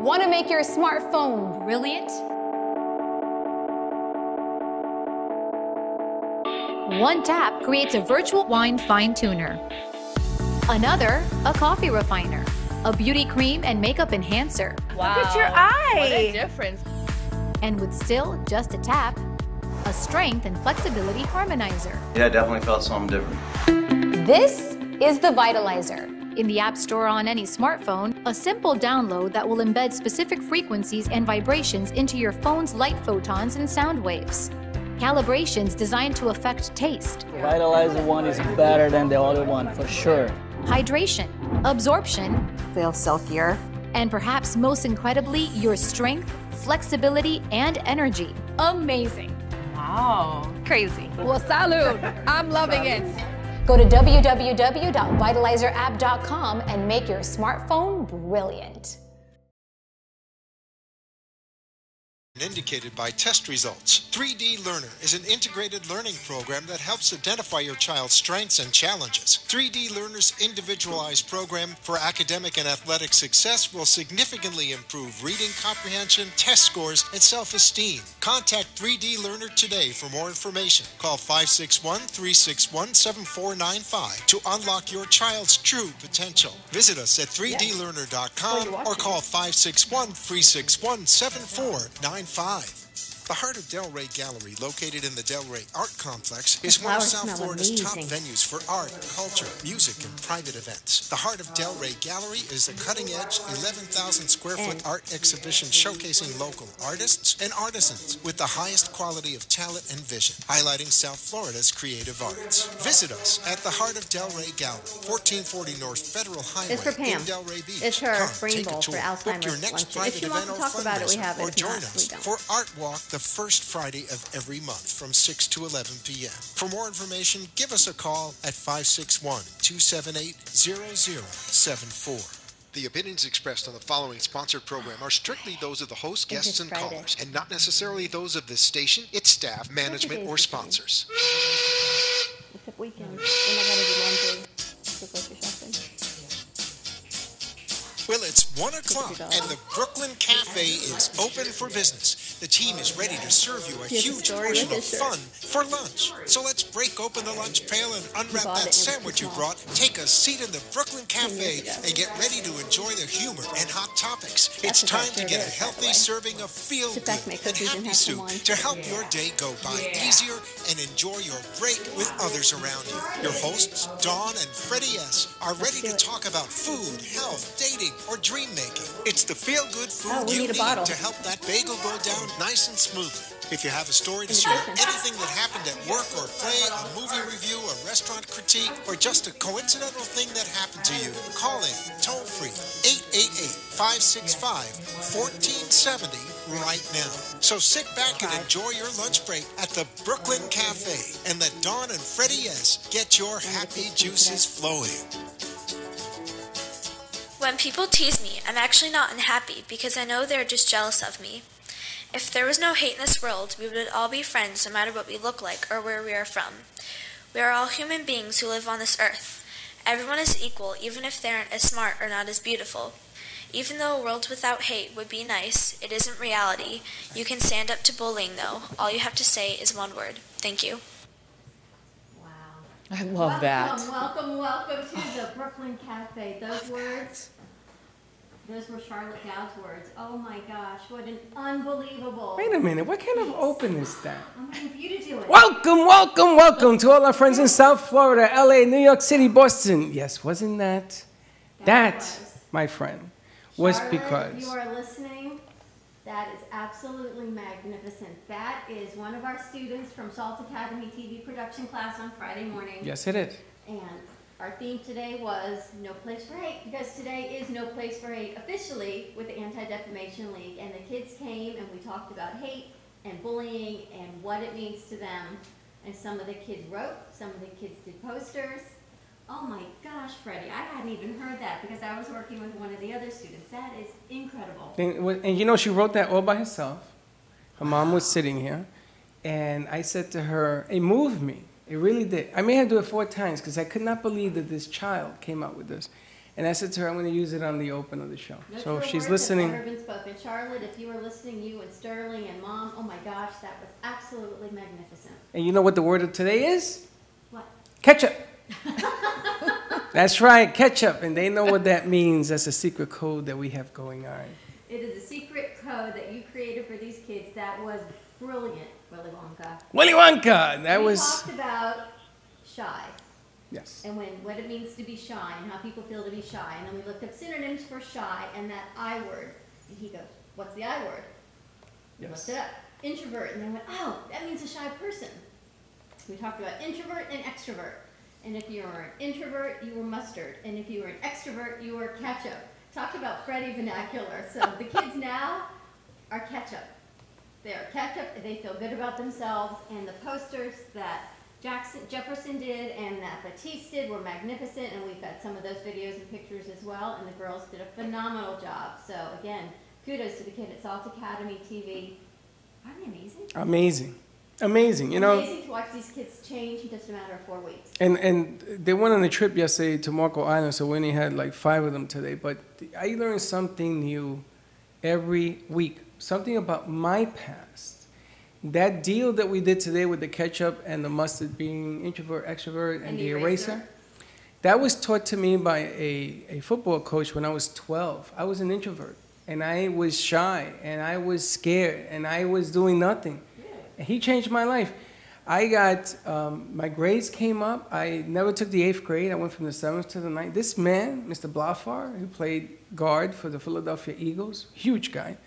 Want to make your smartphone brilliant? One tap creates a virtual wine fine-tuner. Another, a coffee refiner. A beauty cream and makeup enhancer. Wow. Look at your eye. What a difference. And with still just a tap, a strength and flexibility harmonizer. Yeah, I definitely felt something different. This is the Vitalizer. In the App Store on any smartphone, a simple download that will embed specific frequencies and vibrations into your phone's light photons and sound waves. Calibrations designed to affect taste. Vitalizer one is better than the other one, for sure. Hydration, absorption, Feel silkier. and perhaps most incredibly, your strength, flexibility, and energy. Amazing. Wow. Crazy. Well, salud. I'm loving it. Go to www.vitalizerapp.com and make your smartphone brilliant. Indicated by test results. 3D Learner is an integrated learning program that helps identify your child's strengths and challenges. 3D Learner's individualized program for academic and athletic success will significantly improve reading comprehension, test scores, and self-esteem. Contact 3D Learner today for more information. Call 561-361-7495 to unlock your child's true potential. Visit us at 3dlearner.com or call 561-361-7495. The Heart of Delray Gallery, located in the Delray Art Complex, is one of South Florida's top venues for art, culture, music, and private events. The Heart of Delray Gallery is a cutting-edge 11,000 square foot art exhibition showcasing local artists and artisans with the highest quality of talent and vision, highlighting South Florida's creative arts. Visit us at the Heart of Delray Gallery, 1440 North Federal Highway in Delray Beach. It's her Come, brain take a bowl for tour, book your Alzheimer's next luncheon. If private she wants event to or talk about it, we have fundraiser, it. or If join not, we us don't. for Art Walk the first Friday of every month from 6 to 11 p.m. For more information, give us a call at 561-278-0074. The opinions expressed on the following sponsored program are strictly those of the host, guests, and callers, and not necessarily those of this station, its staff, management, or sponsors. Except weekends. And I gotta do laundry. Go grocery shopping. Well, it's 1 o'clock, and the Brooklyn Cafe is open for business. The team is ready to serve you a huge portion of fun for lunch. So let's break open the lunch pail and unwrap that sandwich you brought, take a seat in the Brooklyn Cafe, and get ready to enjoy the humor and hot topics. It's time to get a healthy serving of feel-good and happy soup to help your day go by easier and enjoy your break with others around you. Your hosts, Dawn and Freddy S., are ready to talk about food, health, dating, or dream making. It's the feel-good food you need to help that bagel go down nice and smoothly. If you have a story to share, anything that happened at work or play, a movie review, a restaurant critique, or just a coincidental thing that happened to you, call in toll-free 888-565-1470 right now. So sit back and enjoy your lunch break at the Brooklyn Cafe and let Dawn and Freddy S. get your happy juices flowing. When people tease me, I'm actually not unhappy because I know they're just jealous of me. If there was no hate in this world, we would all be friends no matter what we look like or where we are from. We are all human beings who live on this earth. Everyone is equal, even if they aren't as smart or not as beautiful. Even though a world without hate would be nice, it isn't reality. You can stand up to bullying, though. All you have to say is one word. Thank you. I love that. Welcome to the Brooklyn Cafe. Those words, those were Charlotte Dowd's words. Oh my gosh, what an unbelievable. Wait a minute, what kind of open is that? I'm waiting for you to do it. Welcome to all our friends in South Florida, LA, New York City, Boston. Yes, wasn't that? That, my friend, was Charlotte, because you are listening. That is absolutely magnificent. That is one of our students from Salt Academy TV production class on Friday morning. Yes, it is. And our theme today was No Place for Hate, because today is No Place for Hate officially with the Anti-Defamation League. And the kids came and we talked about hate and bullying and what it means to them. And some of the kids wrote, some of the kids did posters. Oh my gosh, Freddie, I hadn't even heard that because I was working with one of the other students. That is incredible. And you know, she wrote that all by herself. Her mom was sitting here. And I said to her, it moved me. It really did. I made her do it 4 times because I could not believe that this child came out with this. And I said to her, I'm going to use it on the open of the show. No So if true she's words have listening. ever been spoken. Charlotte, if you were listening, you and Sterling and Mom, oh my gosh, that was absolutely magnificent. And you know what the word of today is? What? Ketchup. That's right, ketchup. And they know what that means. That's a secret code that we have going on. It is a secret code that you created for these kids that was brilliant, Willy Wonka. Willy Wonka! That we was. talked about shy. Yes. And what it means to be shy and how people feel to be shy. And then we looked up synonyms for shy and that I word. And he goes, what's the I word? We Yes. looked it up. Introvert. And then went, oh, that means a shy person. We talked about introvert and extrovert. And if you were an introvert, you were mustard. And if you were an extrovert, you were ketchup. Talked about Freddy vernacular. So the kids now are ketchup. They are ketchup. They feel good about themselves. And the posters that Jefferson did and that Batiste did were magnificent, and we've got some of those videos and pictures as well, and the girls did a phenomenal job. So again, kudos to the kid at Salt Academy TV. Aren't they amazing? Amazing. Amazing. You know. Amazing to watch these kids change in just a matter of 4 weeks. And they went on a trip yesterday to Marco Island, so we only had like 5 of them today. But I learned something new every week, something about my past. That deal that we did today with the ketchup and the mustard being introvert, extrovert, and the eraser, that was taught to me by a football coach when I was 12. I was an introvert, and I was shy, and I was scared, and I was doing nothing. And he changed my life. I got, my grades came up. I never took the 8th grade. I went from the 7th to the 9th. This man, Mr. Blafar, who played guard for the Philadelphia Eagles, huge guy,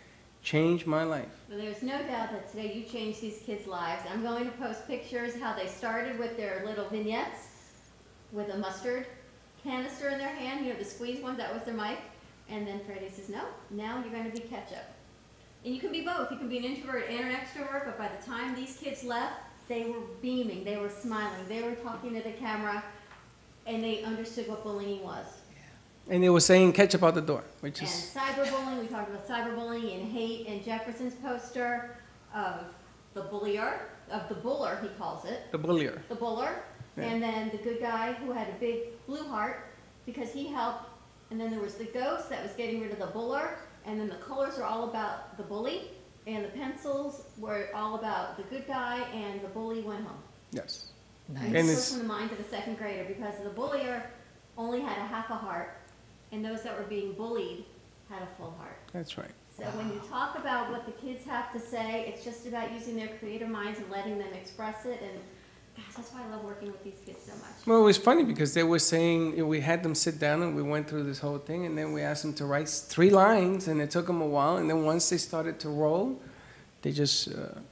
changed my life. Well, there's no doubt that today you changed these kids' lives. I'm going to post pictures how they started with their little vignettes with a mustard canister in their hand, you know, the squeeze ones, that was their mic. And then Freddy says, no, now you're going to be ketchup. And you can be both. You can be an introvert and an extrovert, but by the time these kids left, they were beaming, they were smiling, they were talking to the camera, and they understood what bullying was. And they were saying ketchup out the door, which And is... cyberbullying, we talked about cyberbullying and hate, and Jefferson's poster of the bullier, of the buller, he calls it. The bullier. The buller. Yeah. And then the good guy who had a big blue heart because he helped. And then there was the ghost that was getting rid of the buller. And then the colors are all about the bully. And the pencils were all about the good guy, and the bully went home. Yes. Nice. And And it's... from the mind of the 2nd grader because the bullier only had a half a heart. And those that were being bullied had a full heart. That's right. So when you talk about what the kids have to say, it's just about using their creative minds and letting them express it. And gosh, that's why I love working with these kids so much. Well, it was funny because they were saying, you know, we had them sit down and we went through this whole thing, and then we asked them to write 3 lines, and it took them a while. And then once they started to roll, they just,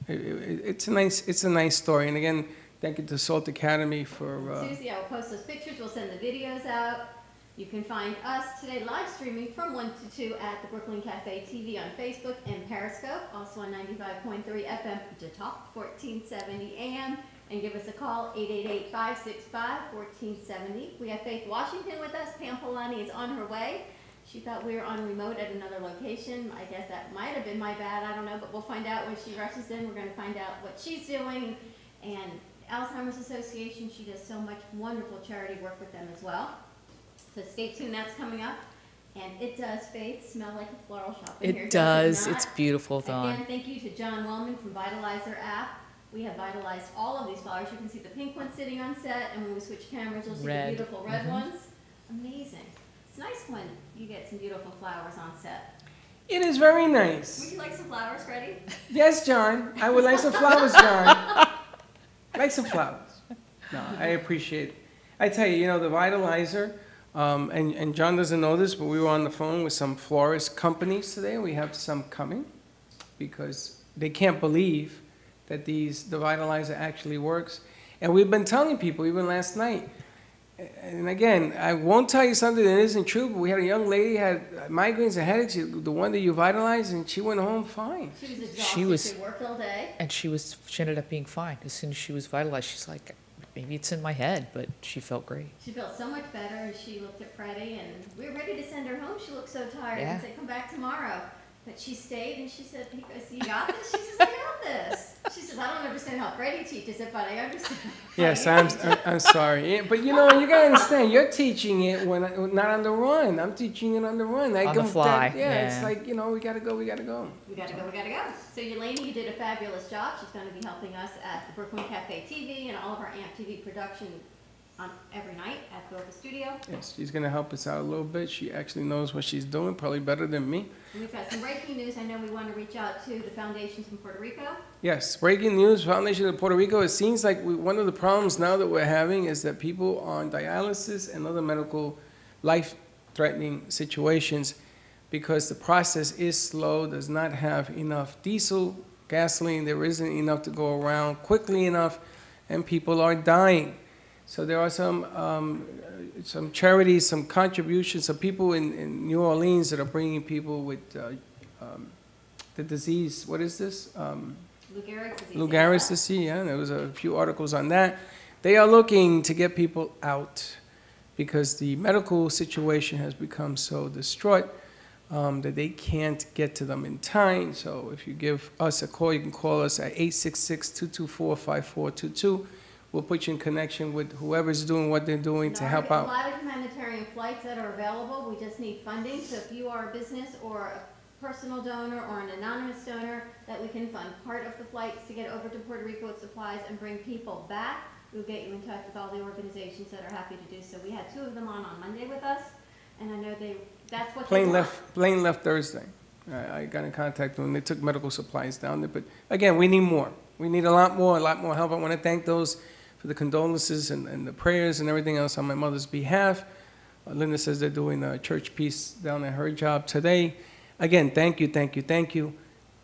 it's a nice story. And again, thank you to Salt Academy for... Susie, I will post those pictures. We'll send the videos out. You can find us today live streaming from 1 to 2 at the Brooklyn Cafe TV on Facebook and Periscope, also on 95.3 FM to Talk 1470 AM, and give us a call 888-565-1470. We have Faith Washington with us. Pam Polani is on her way. She thought we were on remote at another location. I guess that might have been my bad. I don't know, but we'll find out when she rushes in. We're going to find out what she's doing. And Alzheimer's Association, she does so much wonderful charity work with them as well. So stay tuned, that's coming up. And it does, Faith, smell like a floral shop in here. It does. Not? It's beautiful, Dawn. Again, thank you to John Wellman from Vitalizer app. We have vitalized all of these flowers. You can see the pink one sitting on set, and when we switch cameras, you'll see the beautiful red ones. Amazing. It's nice when you get some beautiful flowers on set. It is very nice. Would you like some flowers, Freddy? Yes, John. I would like some flowers, John. Like some flowers. No, I appreciate it. I tell you, you know, the vitalizer, and John doesn't know this, but we were on the phone with some florist companies today. We have some coming because they can't believe that the vitalizer actually works. And we've been telling people, even last night, and again, I won't tell you something that isn't true, but we had a young lady had migraines and headaches, the one that you vitalized, and she went home fine. She was exhausted. She worked all day. And she ended up being fine. As soon as she was vitalized, she's like, maybe it's in my head, but she felt great. She felt so much better, and she looked at Freddy, and we were ready to send her home. She looked so tired Yeah. and said, come back tomorrow. But she stayed and she said, he goes, you got this? She says, I got this. She says, I don't understand how Freddy teaches it, but I understand. Yes, I'm sorry. Yeah, but you know, you gotta understand, you're teaching it when not on the run. I'm teaching it on the run. On the fly. It's like, you know, we gotta go. We gotta go. So Yelena, you did a fabulous job. She's gonna be helping us at the Brooklyn Cafe TV and all of our AMP TV production on every night at the studio. Yes, she's gonna help us out a little bit. She actually knows what she's doing, probably better than me. And we've got some breaking news. I know we want to reach out to the foundations from Puerto Rico. Yes, breaking news, Foundation of Puerto Rico. It seems like one of the problems now that we're having is that people on dialysis and other medical life-threatening situations, because the process is slow, does not have enough diesel, gasoline, there isn't enough to go around quickly enough, and people are dying. So there are some charities, some contributions, some people in New Orleans that are bringing people with the disease. What is this? Lou Gehrig's disease. Lou Gehrig's disease, yeah. There was a few articles on that. They are looking to get people out because the medical situation has become so distraught that they can't get to them in time. So if you give us a call, you can call us at 866-224-5422. We'll put you in connection with whoever's doing what they're doing to help out. A lot of humanitarian flights that are available. We just need funding. So if you are a business or a personal donor or an anonymous donor, that we can fund part of the flights to get over to Puerto Rico with supplies and bring people back. We'll get you in touch with all the organizations that are happy to do so. We had 2 of them on Monday with us, and I know that's what plane left Thursday. I got in contact with them. They took medical supplies down there, but again, we need more. We need a lot more help. I want to thank those for the condolences and the prayers and everything else on my mother's behalf. Linda says they're doing a church piece down at her job today. Again, thank you.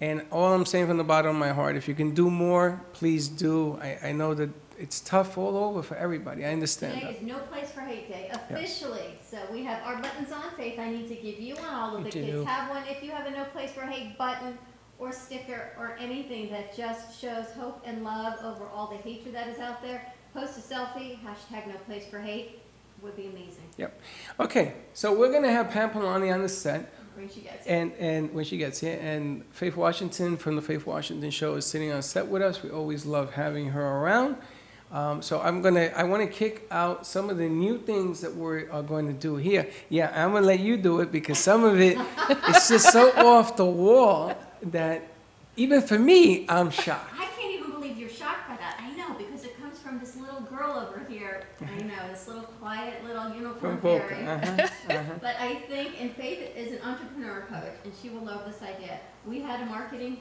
And all I'm saying from the bottom of my heart, if you can do more, please do. I know that it's tough all over for everybody. I understand Today is No Place for Hate Day, officially. Yes. So we have our buttons on. Faith, I need to give you one. All of the kids have one. If you have a No Place for Hate button or sticker or anything that just shows hope and love over all the hatred that is out there, post a selfie, hashtag No Place for Hate, would be amazing. Yep. Okay, so we're going to have Pam Polani on the set. When she gets here. And when she gets here. And Faith Washington from the Faith Washington Show is sitting on set with us. We always love having her around. So I want to kick out some of the new things that we are going to do here. Yeah, I'm going to let you do it because some of it is just so off the wall that even for me, I'm shocked. I can't even believe you're shocked by that. I know, because it comes from this little girl over here. I know, this little quiet little uniform fairy. But I think, and Faith is an entrepreneur coach, and she will love this idea. We had a marketing,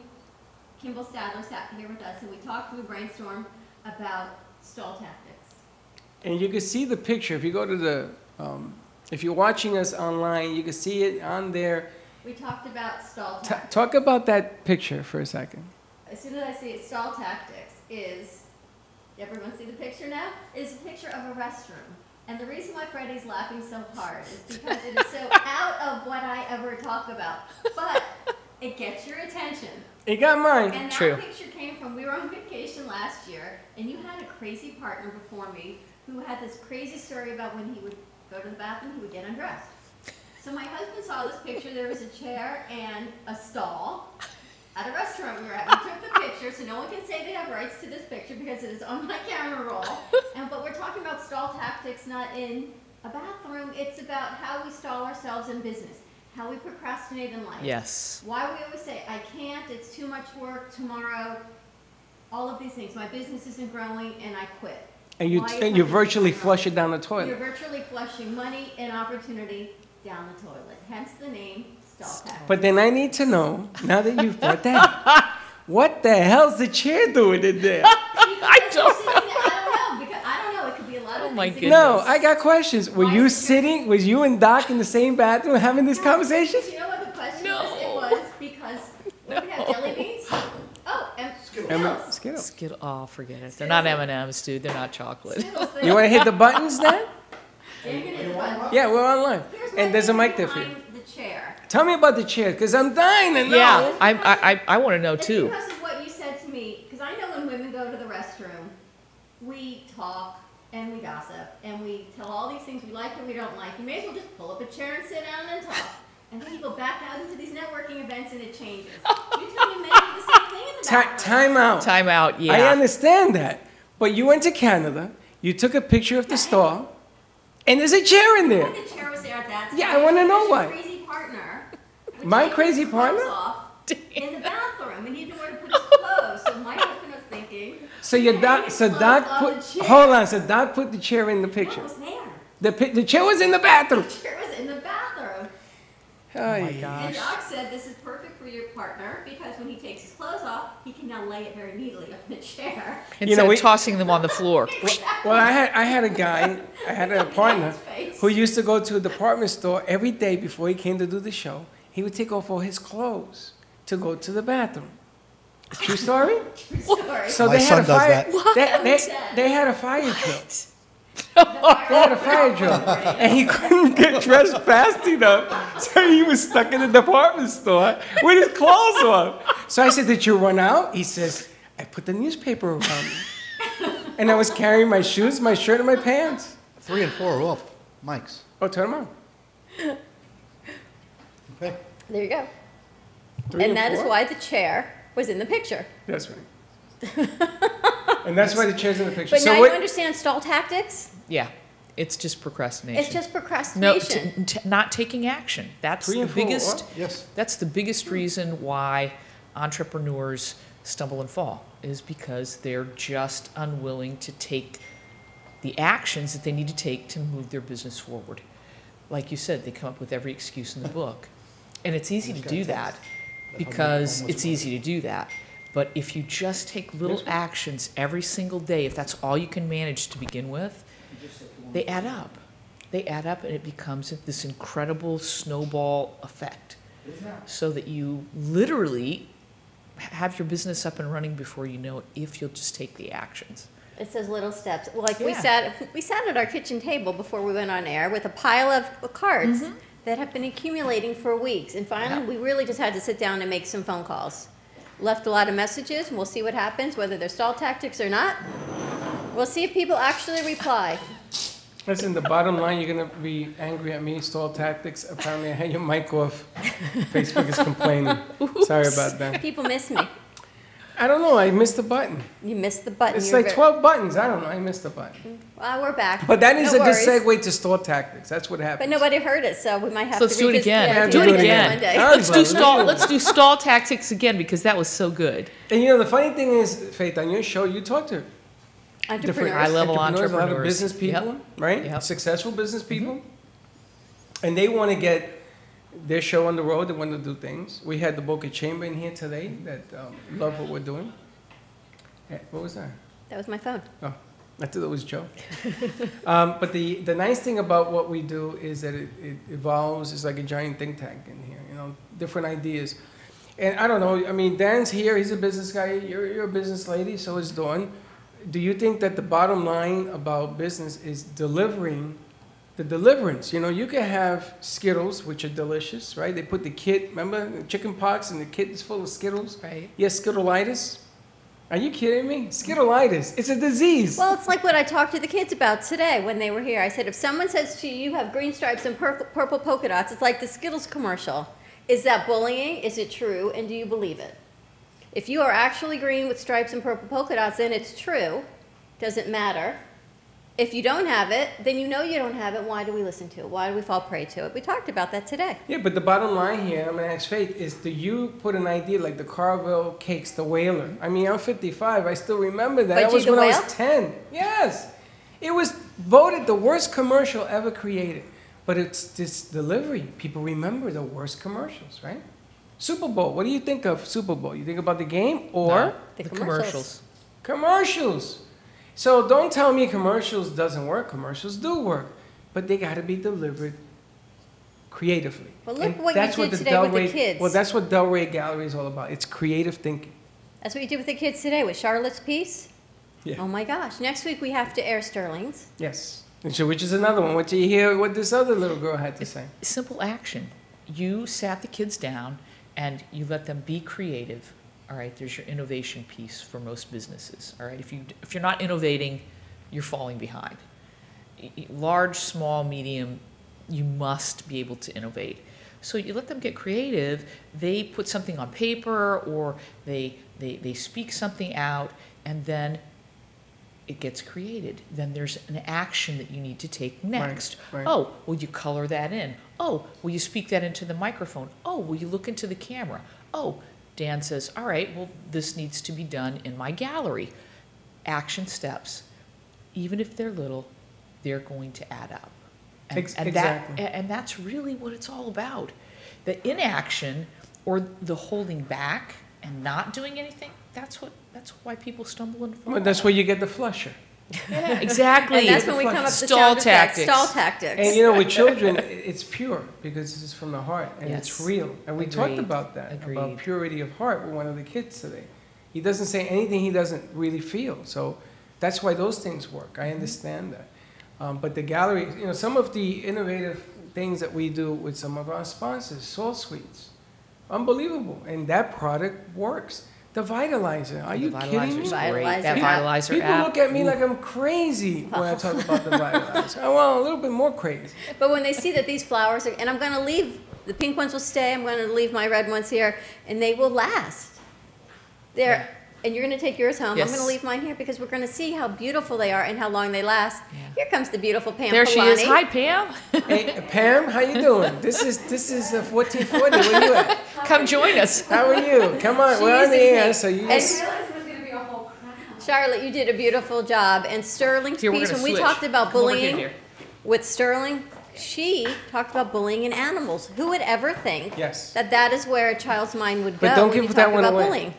Kimball Stadler sat here with us, and we talked, we brainstormed about stall tactics. And you can see the picture. If you go to the, if you're watching us online, you can see it on there. We talked about stall tactics. Talk about that picture for a second. As soon as I see it, stall tactics is, everyone see the picture now? Is a picture of a restroom. And the reason why Freddy's laughing so hard is because it is so out of what I ever talk about. But it gets your attention. It got mine. And that picture came from, we were on vacation last year, and you had a crazy partner before me who had this crazy story about when he would go to the bathroom, he would get undressed. So my husband saw this picture. There was a chair and a stall at a restaurant we were at. We took the picture, so no one can say they have rights to this picture because it is on my camera roll. But we're talking about stall tactics, not in a bathroom. It's about how we stall ourselves in business, how we procrastinate in life. Yes. Why we always say, I can't, it's too much work, tomorrow, all of these things. My business isn't growing, and I quit. And you virtually flush it down the toilet. You're virtually flushing money and opportunity down the toilet. Hence the name stall tactics. But then I need to know, now that you've brought that up, what the hell's the chair doing in there? I don't know. Because I don't know. It could be a lot of things. My goodness. No, I got questions. Were you sitting, was you and Doc in the same bathroom having this conversation? Do you know what the question was? It was because, what do we have, jelly beans? Oh, and Skittles. Skittles. Oh, forget it. They're not M&Ms, dude. They're not chocolate. You want to hit the buttons then? Yeah, we're online. And there's a mic there for you. The chair. Tell me about the chair, because I'm dying to know. Yeah, I want to know too. It's because of what you said to me, because I know when women go to the restroom, we talk and we gossip and we tell all these things we like and we don't like. You may as well just pull up a chair and sit down and talk. And then you go back out into these networking events and it changes. You tell me maybe the same thing in the bathroom. Time out. Time out, yeah. I understand that. But you went to Canada, you took a picture of the store, and there's a chair in there. The chair was there at that time. Yeah, I want to know Your why. crazy partner. would My take crazy his clothes partner? off in the bathroom, and he didn't know where to put his clothes. So my husband was thinking. So your "Hang doc, his so clothes Doc on put, the chair." hold on, so Doc put the chair in the No, picture. it was there. The chair was in the bathroom. The chair was in the bathroom. Oh my And gosh. Doc said this is perfect for your partner because when he takes his clothes off, he can now lay it very neatly up in the chair. Instead of tossing them on the floor. Well, I had a guy, I had a partner face. who used to go to a department store every day before he came to do the show. He would take off all his clothes to go to the bathroom. True story? True story. So My they had son a does fire. that. They had a fire drill. They had a fire drill, and he couldn't get dressed fast enough, so he was stuck in the department store with his clothes on. So I said, "Did you run out?" He says, "I put the newspaper around me, and I was carrying my shoes, my shirt, and my pants." 3 and 4 are off. Mics. Oh, turn them on. Okay. There you go. 3 And that is 4? why the chair was in the picture. That's right. And that's why the chair's in the picture. But So now what? you understand stall tactics? Yeah, it's just procrastination. It's just No, procrastination. not taking action. That's 3 the and 4, biggest. what? Yes. That's the biggest reason why entrepreneurs stumble and fall, is because they're just unwilling to take the actions that they need to take to move their business forward. Like you said, they come up with every excuse in the book. And it's easy to do that because it's easy to do that. But if you just take little actions every single day, if that's all you can manage to begin with, they add up. They add up and it becomes this incredible snowball effect. So that you literally have your business up and running before you know it, if you'll just take the actions. It says little steps. Like we Yeah. sat at our kitchen table before we went on air with a pile of cards that have been accumulating for weeks. And finally, we really just had to sit down and make some phone calls. Left a lot of messages, and we'll see what happens, whether they're stall tactics or not. We'll see if people actually reply. Listen, the bottom line, you're going to be angry at me, stall tactics. Apparently, I had your mic off. Facebook is complaining. Sorry about that. People miss me. I don't know. I missed the button. You missed the button. It's You're like 12 buttons. I don't know. I missed the button. Well, we're back. But that is No a good worries. segue to stall tactics. That's what happens. But nobody heard it, so we might have So let's to do it revisit again. yeah, Do it again. Monday. All right, Let's do brother. stall. Let's do stall tactics again because that was so good. And you know, the funny thing is, Faith, on your show, you talk to different Entrepreneurs. high-level a lot of entrepreneurs. business people, Yep. right? Yep. Successful business people. And they want to get their show on the road. They want to do things. We had the Boca Chamber in here today that love what we're doing. What was that? That was my phone. Oh, I thought it was Joe. But the nice thing about what we do is that it evolves. It's like a giant think tank in here, you know, different ideas. And I don't know, I mean, Dan's here, he's a business guy, you're a business lady, so is Dawn. Do you think that the bottom line about business is delivering the deliverance? You know, you can have Skittles, which are delicious, right? They put the kid, remember, the chicken pox, and the kid is full of Skittles? Right. Yes, Skittleitis. Are you kidding me? Skittleitis. It's a disease. Well, it's like what I talked to the kids about today when they were here. I said, if someone says to you, you have green stripes and purple polka dots, it's like the Skittles commercial. Is that bullying? Is it true? And do you believe it? If you are actually green with stripes and purple polka dots, then it's true. Doesn't matter. If you don't have it, then you know you don't have it. Why do we listen to it? Why do we fall prey to it? We talked about that today. Yeah, but the bottom line here, I'm going to ask Faith, is do you put an idea like the Carvel cakes, the Whaler? I mean, I'm 55. I still remember that. That was Fudgy the when I Whale? was 10. Yes. It was voted the worst commercial ever created. But it's this delivery. People remember the worst commercials, right? Super Bowl. What do you think of Super Bowl? You think about the game or No, The the commercials. commercials? So don't tell me commercials doesn't work. Commercials do work. But they got to be delivered creatively. Well, look And what you that's did the today with the Delray- kids. Well, that's what Delray Gallery is all about. It's creative thinking. That's what you did with the kids today with Charlotte's piece. Yeah. Oh my gosh. Next week we have to air Sterling's. Yes. And so, which is another one. What do you hear what this other little girl had to say? Simple action. You sat the kids down and you let them be creative. All right, there's your innovation piece for most businesses. All right, if you're not innovating, you're falling behind. Large, small, medium, you must be able to innovate. So you let them get creative. They put something on paper, or they speak something out, and then it gets created. Then there's an action that you need to take next. Right. Oh, will you color that in? Oh, will you speak that into the microphone? Oh, will you look into the camera? Oh, Dan says, all right, well, this needs to be done in my gallery. Action steps. Even if they're little, they're going to add up. And Exactly. And that's really what it's all about. The inaction or the holding back and not doing anything, that's why people stumble and fall. Well, that's where you get the flusher. Yeah, exactly. And that's when we come up with Stall the sound effects, tactics. stall tactics. And you know, with children, it's pure because this is from the heart and it's Yes. real. And we talked Agreed. about that, about Agreed. purity of heart with one of the kids today. He doesn't say anything he doesn't really feel. So that's why those things work. I understand that. But the gallery, you know, some of the innovative things that we do with some of our sponsors, Salt Sweets, unbelievable. And that product works. The Vitalizer, are you kidding me? Vitalizer's great. Vitalizer. That Vitalizer People app. look at me like I'm crazy when I talk about the Vitalizer. Well, a little bit more crazy. But when they see that these flowers are, and I'm going to leave, the pink ones will stay, I'm going to leave my red ones here, and they will last. They're, and you're going to take yours home. Yes. I'm going to leave mine here because we're going to see how beautiful they are and how long they last. Yeah. Here comes the beautiful Pam There she is. Polani. Hi, Pam. Hey, Pam, how you doing? This is 1440. Where you at? Come join us. How are you? Come on, we're on the air, so you And just... Charlotte, you did a beautiful job. And Sterling's Here, we're piece, gonna when we switch. talked about Come over here, bullying dear. with Sterling, she talked about bullying in animals. Who would ever think Yes. that is where a child's mind would go But don't when you give that talk one about away. bullying?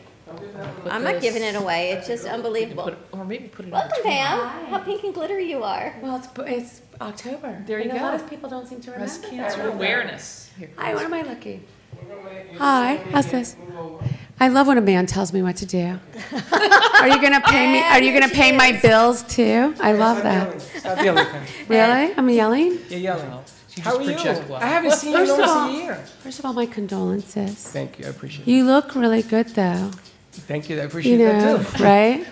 Put I'm not this- giving it away. It's just you can unbelievable. put it- or maybe put it in Welcome, between. Pam. How pink and glittery you are. Well, it's October. There you and go. a lot of people don't seem to remember Breast cancer that. awareness. Here. Hi, what am I looking? Hi, how's this? I love when a man tells me what to do. Are you gonna pay me? Are you gonna pay my bills too? I love that. Stop yelling, Pam. Really? I'm yelling? You're yelling. She How just are you? project well. I haven't seen you in First of almost all- a year. First of all, my condolences. Thank you, I appreciate it. You look really good though. Thank you, I You appreciate know, that too. right?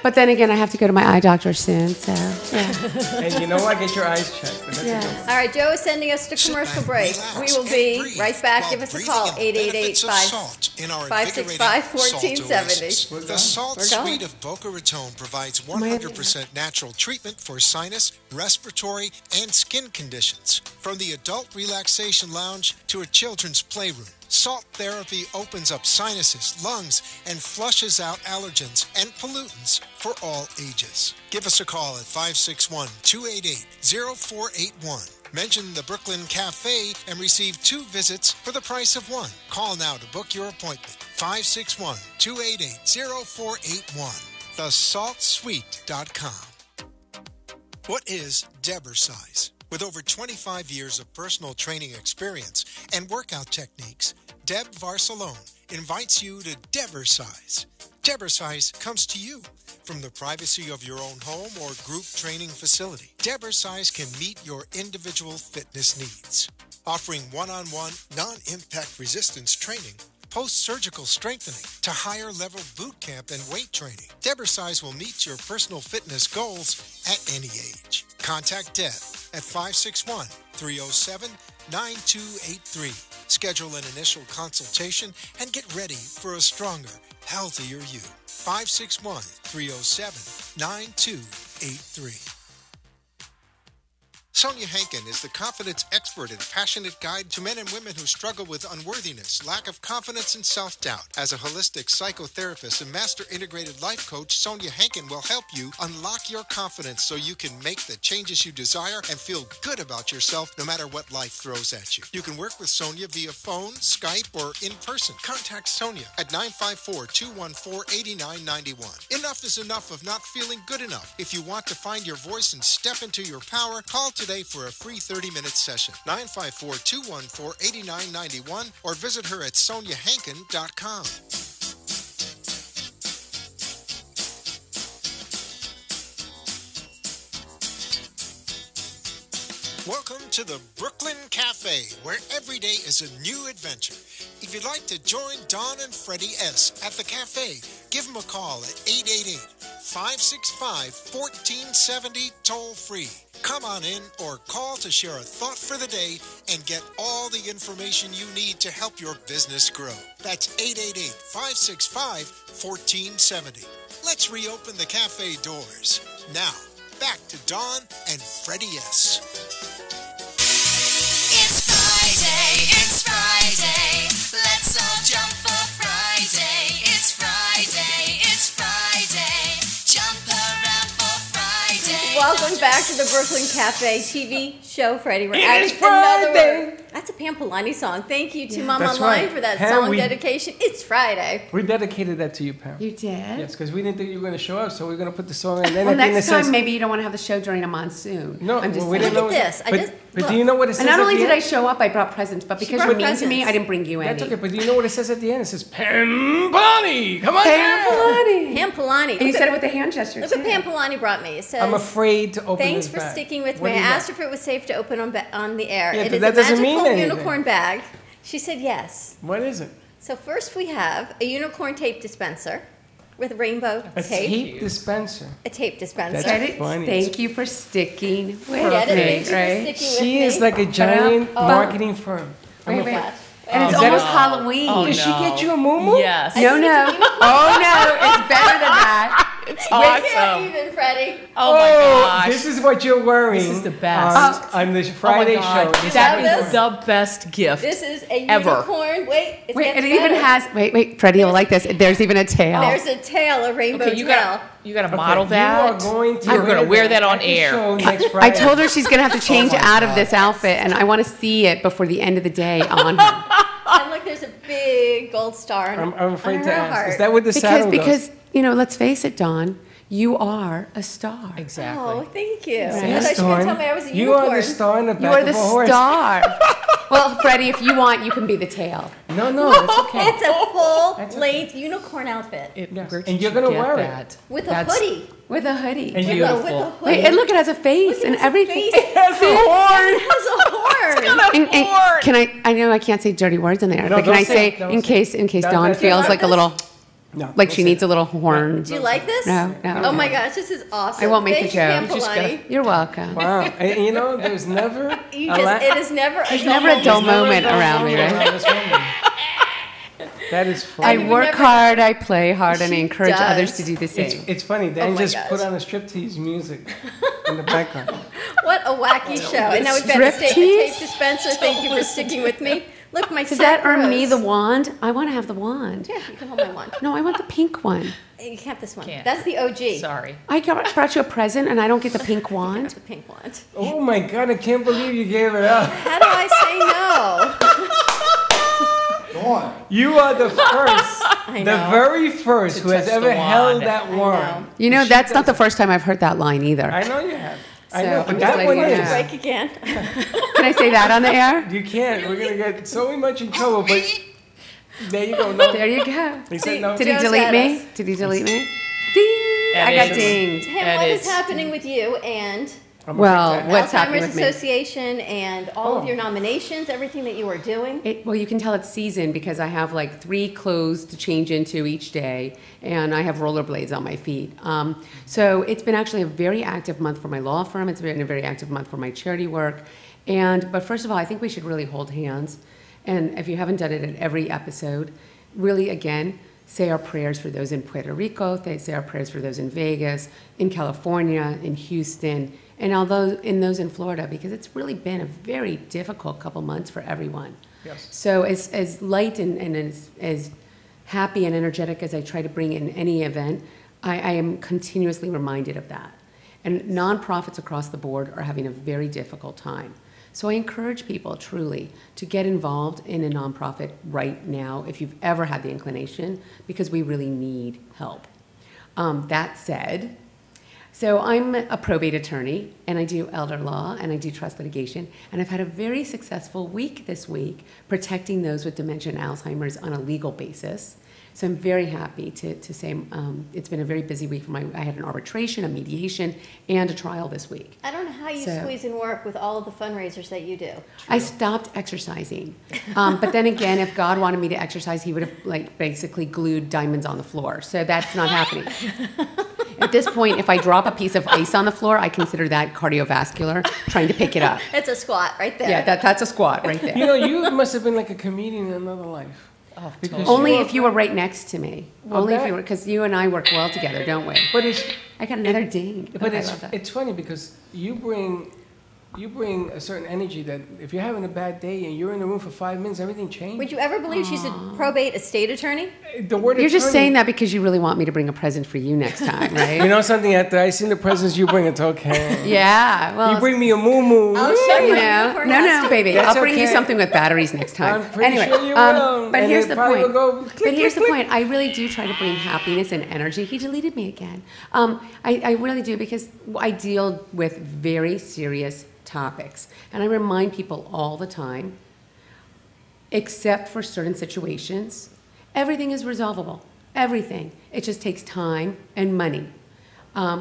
But then again, I have to go to my eye doctor soon, so yeah. And you know what? Get your eyes checked. But that's Yeah. a good one. All right, Joe is sending us to commercial break. We will be right back. Give us a call, 888-565-1470. The Salt We're going. Suite of Boca Raton provides 100% natural treatment for sinus, respiratory, and skin conditions. From the adult relaxation lounge to a children's playroom, Salt therapy opens up sinuses, lungs, and flushes out allergens and pollutants for all ages. Give us a call at 561-288-0481. Mention the Brooklyn Cafe and receive 2 visits for the price of 1. Call now to book your appointment. 561-288-0481. TheSaltSuite.com. What is Debersize? With over 25 years of personal training experience and workout techniques, Deb Varsalone invites you to Debersize. Debersize comes to you from the privacy of your own home or group training facility. Debersize can meet your individual fitness needs, offering one-on-one, non-impact resistance training, post-surgical strengthening to higher level boot camp and weight training. Debersize will meet your personal fitness goals at any age. Contact Deb at 561-307-9283. Schedule an initial consultation and get ready for a stronger, healthier you. 561-307-9283. Sonia Hankin is the confidence expert and passionate guide to men and women who struggle with unworthiness, lack of confidence, and self-doubt. As a holistic psychotherapist and master integrated life coach, Sonia Hankin will help you unlock your confidence so you can make the changes you desire and feel good about yourself no matter what life throws at you. You can work with Sonia via phone, Skype, or in person. Contact Sonia at 954-214-8991. Enough is enough of not feeling good enough. If you want to find your voice and step into your power, call today for a free 30-minute session. 954-214-8991 or visit her at soniahankin.com. Welcome to the Brooklyn Cafe, where every day is a new adventure. If you'd like to join Don and Freddy S. at the cafe, give them a call at 888-565-1470 toll-free. Come on in or call to share a thought for the day and get all the information you need to help your business grow. That's 888-565-1470. Let's reopen the cafe doors. Now, back to Don and Freddy S. It's Friday, let's all jump for Friday. It's Friday, jump around for Friday. Welcome back to the Brooklyn Cafe TV show, Freddie. We're It's adding another Friday. word. That's a Pam Polani song. Thank you to Mama That's Line right. for that Pam, song dedication. It's Friday. We dedicated that to you, Pam. You did? Yes, because we didn't think you were going to show up, so we are going to put the song in. And then Well, at the end next it time, says, maybe you don't want to have the show during a monsoon. No, I'm just well, we saying. didn't Look know. at this. But do you know what it says? And not at only the did I end? show up, I brought presents, but because brought you're mean to me, presents. I didn't bring you any. That's okay, but do you know what it says at the end? It says, Pam Polani! Come on Pam down! Polani. Pam Polani. And you said it with a hand gesture, Look too. what Pam Polani brought me. It says, I'm afraid to open thanks this for bag. sticking with What me. do I you got? asked her if it was safe to open on the air. Yeah, It but is that a doesn't mean magical anything. unicorn bag. She said yes. What is it? So first we have a unicorn tape dispenser with rainbow A tape. tape dispenser. A tape dispenser. That's Get it? funny. Thank you for sticking with Get it? me, Thank you for right? sticking with She me. is like a giant Oh. marketing firm. Wait, wait. God. And it's Oh, almost no. Halloween. Oh, Did she no. get you a moo-moo? Yes. No, no. Oh, no. It's better than that. It's We can't awesome. even, Freddie. Oh my gosh. This is what you're wearing. This is the best. On the Oh my Friday show. God. This That have is the best gift. This is a Ever. unicorn. Wait, it's Wait, getting it even better. has, wait, Freddie will like this. There's even a tail. There's a tail, a rainbow Okay, you tail. gotta model that. You are going to You're gonna wear that on at the air. show next I Friday. told her she's going to have to change my out of God. this outfit, and I want to see it before the end of the day on her. And look, there's a big gold star on I'm afraid on to her ask. heart. Is that what the saddle Because you know, let's face it, Dawn, you are a star. Exactly. Oh, thank you. does? I Yes, thought you were going to tell Dawn. me I was a You unicorn. are the star in the back You are of the a horse. star. Well, Freddie, if you want, you can be the tail. No, it's okay. It's a full-length unicorn outfit Yes. Where did And you're you gonna get wear it. that? with a That's hoodie. With a hoodie. And With you, a hoodie. Wait, and look, it has a face and It has a everything. face. has a horn. It has a horn. And can I know I can't say dirty words in there, No, but can don't I say say, it, don't in say case Don't- Dawn don't- feels like like a this? little, No, like don't she say needs it. a little horn. Do you like this? No. Oh my gosh, this is awesome. I won't make Thank the you, Pam joke. You just Polani. You're welcome. Wow. And you know, there's never It is never a There's dull never a dull moment. moment around me, right? this woman. That is I funny. would work never- hard, I play hard, and I She encourage others does. to do the same. It's funny. Dan Oh my just gosh. put on a striptease music in the background. What a wacky show. And now we've got a tape Striptease? dispenser. Thank you for sticking with me. Look, my Does that sack earn me rose. the wand? I want to have the wand. Yeah, you can hold my wand. No, I want the pink one. You can't this one. Can't. That's the OG. Sorry. I brought you a present, and I don't get the pink wand. The pink wand. Oh my God, I can't believe you gave it up. How do I say no? Go on. You are the first, I the know. very first To who has touch ever the held wand. that know. wand. You know, She that's not the does- first time I've heard that line either. I know you have. I So, know, I'm but just that letting one you is. know. Break again. Can I say that on the air? You can't. We're gonna get so much in trouble. But there you go. No. There you go. He said no. Did he Joe's delete got me? us. Did he delete me? Ding! I got Edit. dinged. Tim, And what is it's- happening with you and I'm Well, afraid to what's happening Alzheimer's with me? Association and all of Oh. your nominations, everything that you are doing? Well, you can tell it's season because I have like 3 clothes to change into each day, and I have rollerblades on my feet. So it's been actually a very active month for my law firm. It's been a very active month for my charity work. But first of all, I think we should really hold hands. And if you haven't done it in every episode, really, again, say our prayers for those in Puerto Rico, say our prayers for those in Vegas, in California, in Houston, and although in those in Florida, because it's really been a very difficult couple months for everyone. Yes. So as light and as happy and energetic as I try to bring in any event, I am continuously reminded of that. And nonprofits across the board are having a very difficult time. So I encourage people truly to get involved in a nonprofit right now if you've ever had the inclination, because we really need help. That said, so I'm a probate attorney, and I do elder law, and I do trust litigation, and I've had a very successful week this week protecting those with dementia and Alzheimer's on a legal basis. So I'm very happy to say it's been a very busy week for I had an arbitration, a mediation, and a trial this week. I don't know how you squeeze in work with all of the fundraisers that you do. I stopped exercising. But then again, if God wanted me to exercise, he would have like basically glued diamonds on the floor. So that's not happening. At this point, if I drop a piece of ice on the floor, I consider that cardiovascular, trying to pick it up. It's a squat right there. Yeah, that's a squat right there. You know, you must have been like a comedian in another life. Oh, Because Only you- if you were right next to me. Well, Only if that- you were, because you and I work well together, don't we? But it's I got another ding. but I love that. it's funny because you bring a certain energy that if you're having a bad day and you're in the room for 5 minutes, everything changes. Would you ever believe she's a probate estate attorney? The word You're just attorney- saying that because you really want me to bring a present for you next time, right? You know something? After I seen the presents you bring, it's okay. Yeah, well, You bring me a moo-moo. I'll show you. No, baby. That's I'll bring you okay. something with batteries next time. I'm pretty Anyway, sure you will. but And here's it the probably point. will go click, But here's the click, point. I really do try to bring happiness and energy. He deleted me again. I really do because I deal with very serious topics, and I remind people all the time, except for certain situations, everything is resolvable. Everything. It just takes time and money.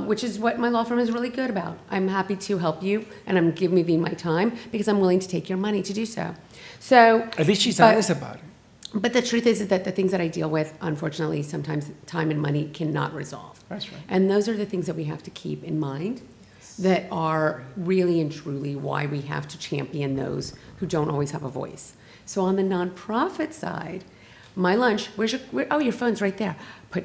Which is what my law firm is really good about. I'm happy to help you, and I'm giving me my time because I'm willing to take your money to do so. So At least she's but- honest about it. But the truth is that the things that I deal with, unfortunately, sometimes time and money cannot resolve. That's right. And those are the things that we have to keep in mind that are really and truly why we have to champion those who don't always have a voice. So on the nonprofit side, my lunch, your phone's right there.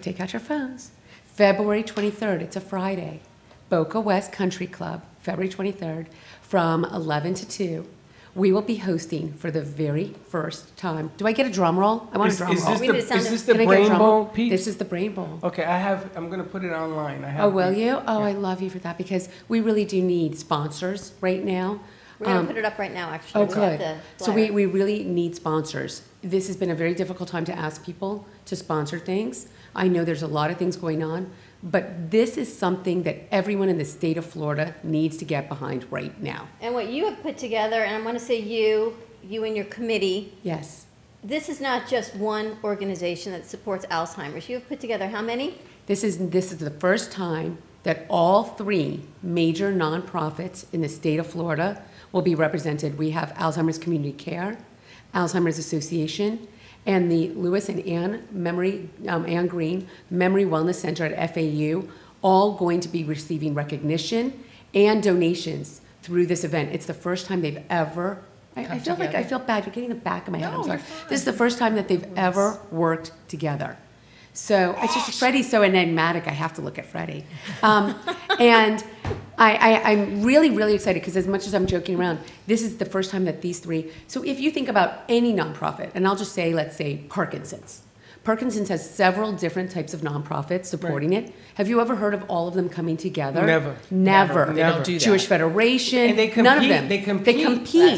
Take out your phones. February 23rd, it's a Friday. Boca West Country Club, February 23rd, from 11 to 2. We will be hosting for the very first time. Do I get a drum roll? I want a drum roll. We need to sound Is this it. the Can I get a brain drum bowl roll? piece? This is the brain bowl. Okay, I'm going to put it online. Oh, will you? Oh, I love you for that because we really do need sponsors right now. We're going to put it up right now, actually. Oh, We have good. the So flyer. we really need sponsors. This has been a very difficult time to ask people to sponsor things. I know there's a lot of things going on, but this is something that everyone in the state of Florida needs to get behind right now. And what you have put together, and I'm going to say you and your committee, Yes. this is not just one organization that supports Alzheimer's. You have put together how many? This is the first time that all three major nonprofits in the state of Florida will be represented. We have Alzheimer's Community Care, Alzheimer's Association, and the Lewis and Ann Green Memory Wellness Center at FAU, all going to be receiving recognition and donations through this event. It's the first time they've ever, I feel like I feel bad, you're getting the back of my head, I'm sorry. This is the first time that they've ever worked together. So it's just, Freddy's so enigmatic, I have to look at Freddy. And I'm really, really excited because as much as I'm joking around, this is the first time that these three, so if you think about any nonprofit, and I'll just say, let's say Parkinson's. Parkinson's has several different types of nonprofits supporting it. Have you ever heard of all of them coming together? Never. Never. They don't do that. Jewish Federation, And they compete. none of them. They compete They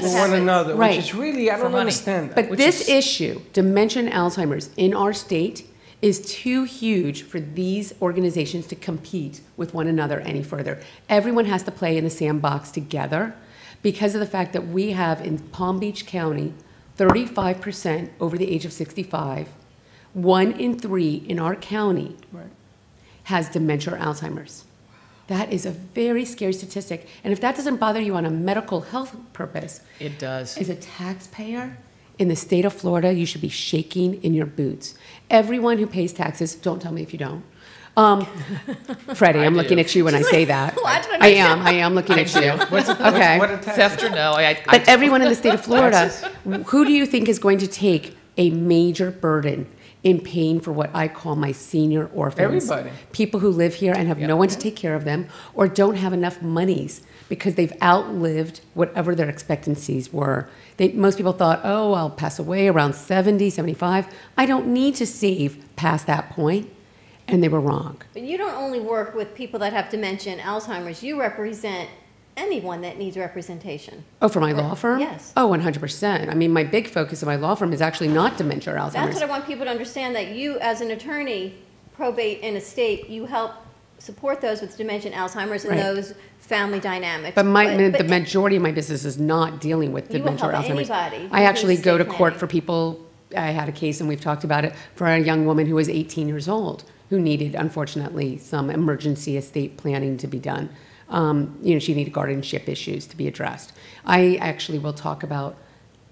with one another, Right. which is really, I For don't money. understand that. But Which this is- issue, dementia and Alzheimer's, in our state is too huge for these organizations to compete with one another any further. Everyone has to play in the sandbox together because of the fact that we have in Palm Beach County 35% over the age of 65. 1 in 3 in our county Right. has dementia or Alzheimer's. That is a very scary statistic. And if that doesn't bother you on a medical health purpose, It does. as a taxpayer in the state of Florida, you should be shaking in your boots. Everyone who pays taxes, don't tell me if you don't. Freddie, I'm looking at you when I say that. I am looking at you. Okay. What a tax. Theft or no, But everyone in the state of Florida, who do you think is going to take a major burden in paying for what I call my senior orphans? Everybody. People who live here and have no one to take care of them or don't have enough monies because they've outlived whatever their expectancies were. Most people thought, oh, I'll pass away around 70, 75. I don't need to save past that point. And they were wrong. But you don't only work with people that have dementia and Alzheimer's. You represent anyone that needs representation. Oh, for my law firm? Yes. Oh, 100%. I mean, my big focus of my law firm is actually not dementia or Alzheimer's. That's what I want people to understand, that you, as an attorney, probate in a state, you help support those with dementia and Alzheimer's and Right. those family dynamics. But the majority of my business is not dealing with You will dementia or help Alzheimer's. anybody I actually who's go to estate court planning. for people I had a case, and we've talked about it, for a young woman who was 18 years old who needed, unfortunately, some emergency estate planning to be done. She needed guardianship issues to be addressed. I actually will talk about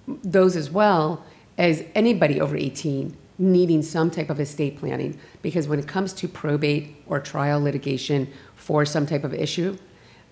those as well as anybody over 18 needing some type of estate planning, because when it comes to probate or trial litigation for some type of issue,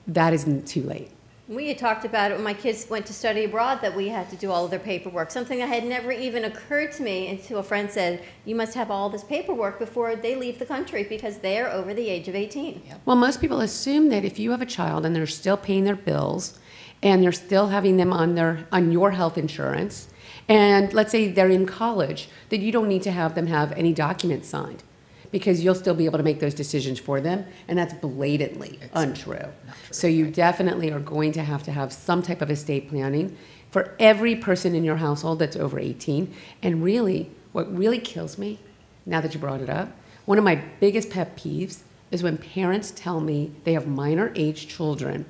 that isn't too late. We had talked about it when my kids went to study abroad, that we had to do all of their paperwork, something that had never even occurred to me until a friend said, you must have all this paperwork before they leave the country because they are over the age of 18. Yep. Well, most people assume that if you have a child and they're still paying their bills and they're still having them on your health insurance, and let's say they're in college, that you don't need to have them have any documents signed, because you'll still be able to make those decisions for them, and that's blatantly untrue. So you definitely are going to have some type of estate planning for every person in your household that's over 18. And really, what really kills me, now that you brought it up, one of my biggest pet peeves is when parents tell me they have minor age children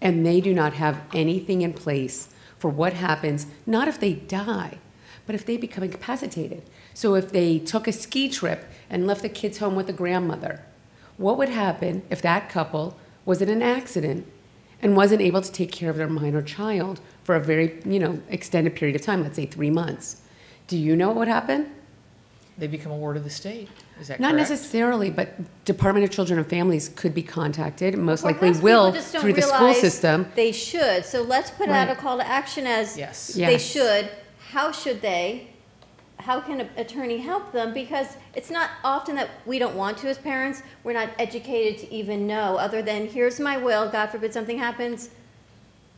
and they do not have anything in place for what happens, not if they die, but if they become incapacitated. So if they took a ski trip and left the kids home with the grandmother, what would happen if that couple was in an accident and wasn't able to take care of their minor child for a very, extended period of time, let's say 3 months? Do you know what would happen? They become a ward of the state. Is that Not correct? necessarily, but Department of Children and Families could be contacted, and most likely Perhaps will people just don't through the school realize system. They should. So let's put out a Right. call to action as Yes. they Yes. should. How should they? How can an attorney help them? Because it's not often that we don't want to as parents. We're not educated to even know, other than here's my will, God forbid something happens.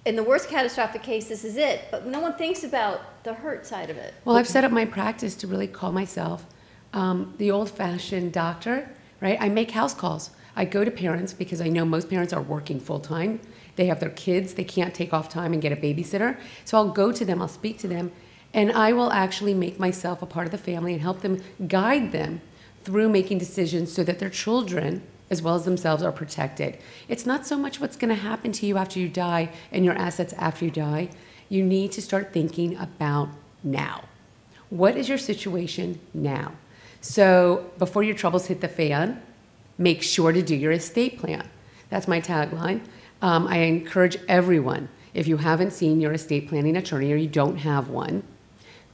In the worst catastrophic case, this is it. But no one thinks about the hurt side of it. Well, I've set up my practice to really call myself the old-fashioned doctor, right? I make house calls. I go to parents because I know most parents are working full-time. They have their kids. They can't take off time and get a babysitter. So I'll go to them. I'll speak to them. And I will actually make myself a part of the family and help them, guide them through making decisions so that their children, as well as themselves, are protected. It's not so much what's going to happen to you after you die and your assets after you die. You need to start thinking about now. What is your situation now? So before your troubles hit the fan, make sure to do your estate plan. That's my tagline. I encourage everyone, if you haven't seen your estate planning attorney or you don't have one,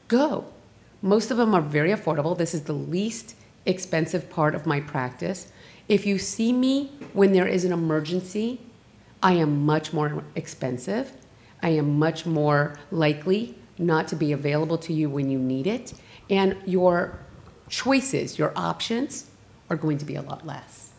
go. Most of them are very affordable. This is the least expensive part of my practice. If you see me when there is an emergency, I am much more expensive. I am much more likely not to be available to you when you need it. And your choices, your options, are going to be a lot less.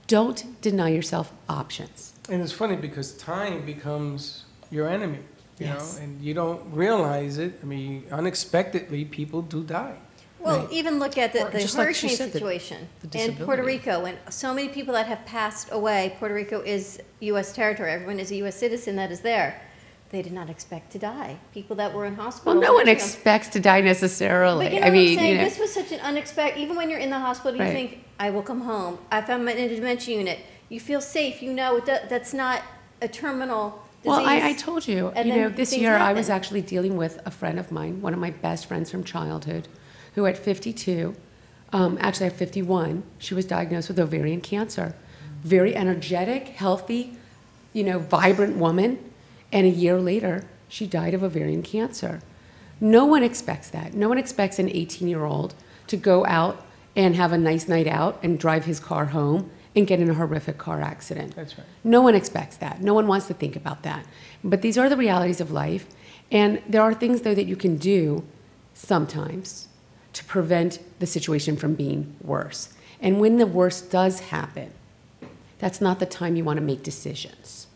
Don't deny yourself options. And it's funny because time becomes your enemy, you Yes. know, and you don't realize it. I mean, unexpectedly, people do die. Well, Right. even look at the just like she hurricane said, situation the in Puerto disability. Rico, and so many people that have passed away. Puerto Rico is U.S. territory. Everyone is a U.S. citizen that is there. They did not expect to die. People that were in hospital. Well, no one you know. expects to die necessarily. But you know I what mean, I'm saying? you know, This was such an unexpected. Even when you're in the hospital, you Right. think, "I will come home." If I'm in a dementia unit, you feel safe. You know that's not a terminal disease. well, I told you, and you then know, this things year I was happen. actually dealing with a friend of mine, one of my best friends from childhood, who at 52, actually at 51, she was diagnosed with ovarian cancer. Very energetic, healthy, vibrant woman, and a year later, she died of ovarian cancer. No one expects that. No one expects an 18-year-old to go out and have a nice night out and drive his car home and get in a horrific car accident. That's right. No one expects that. No one wants to think about that. But these are the realities of life. And there are things, though, that you can do sometimes to prevent the situation from being worse. And when the worst does happen, that's not the time you want to make decisions.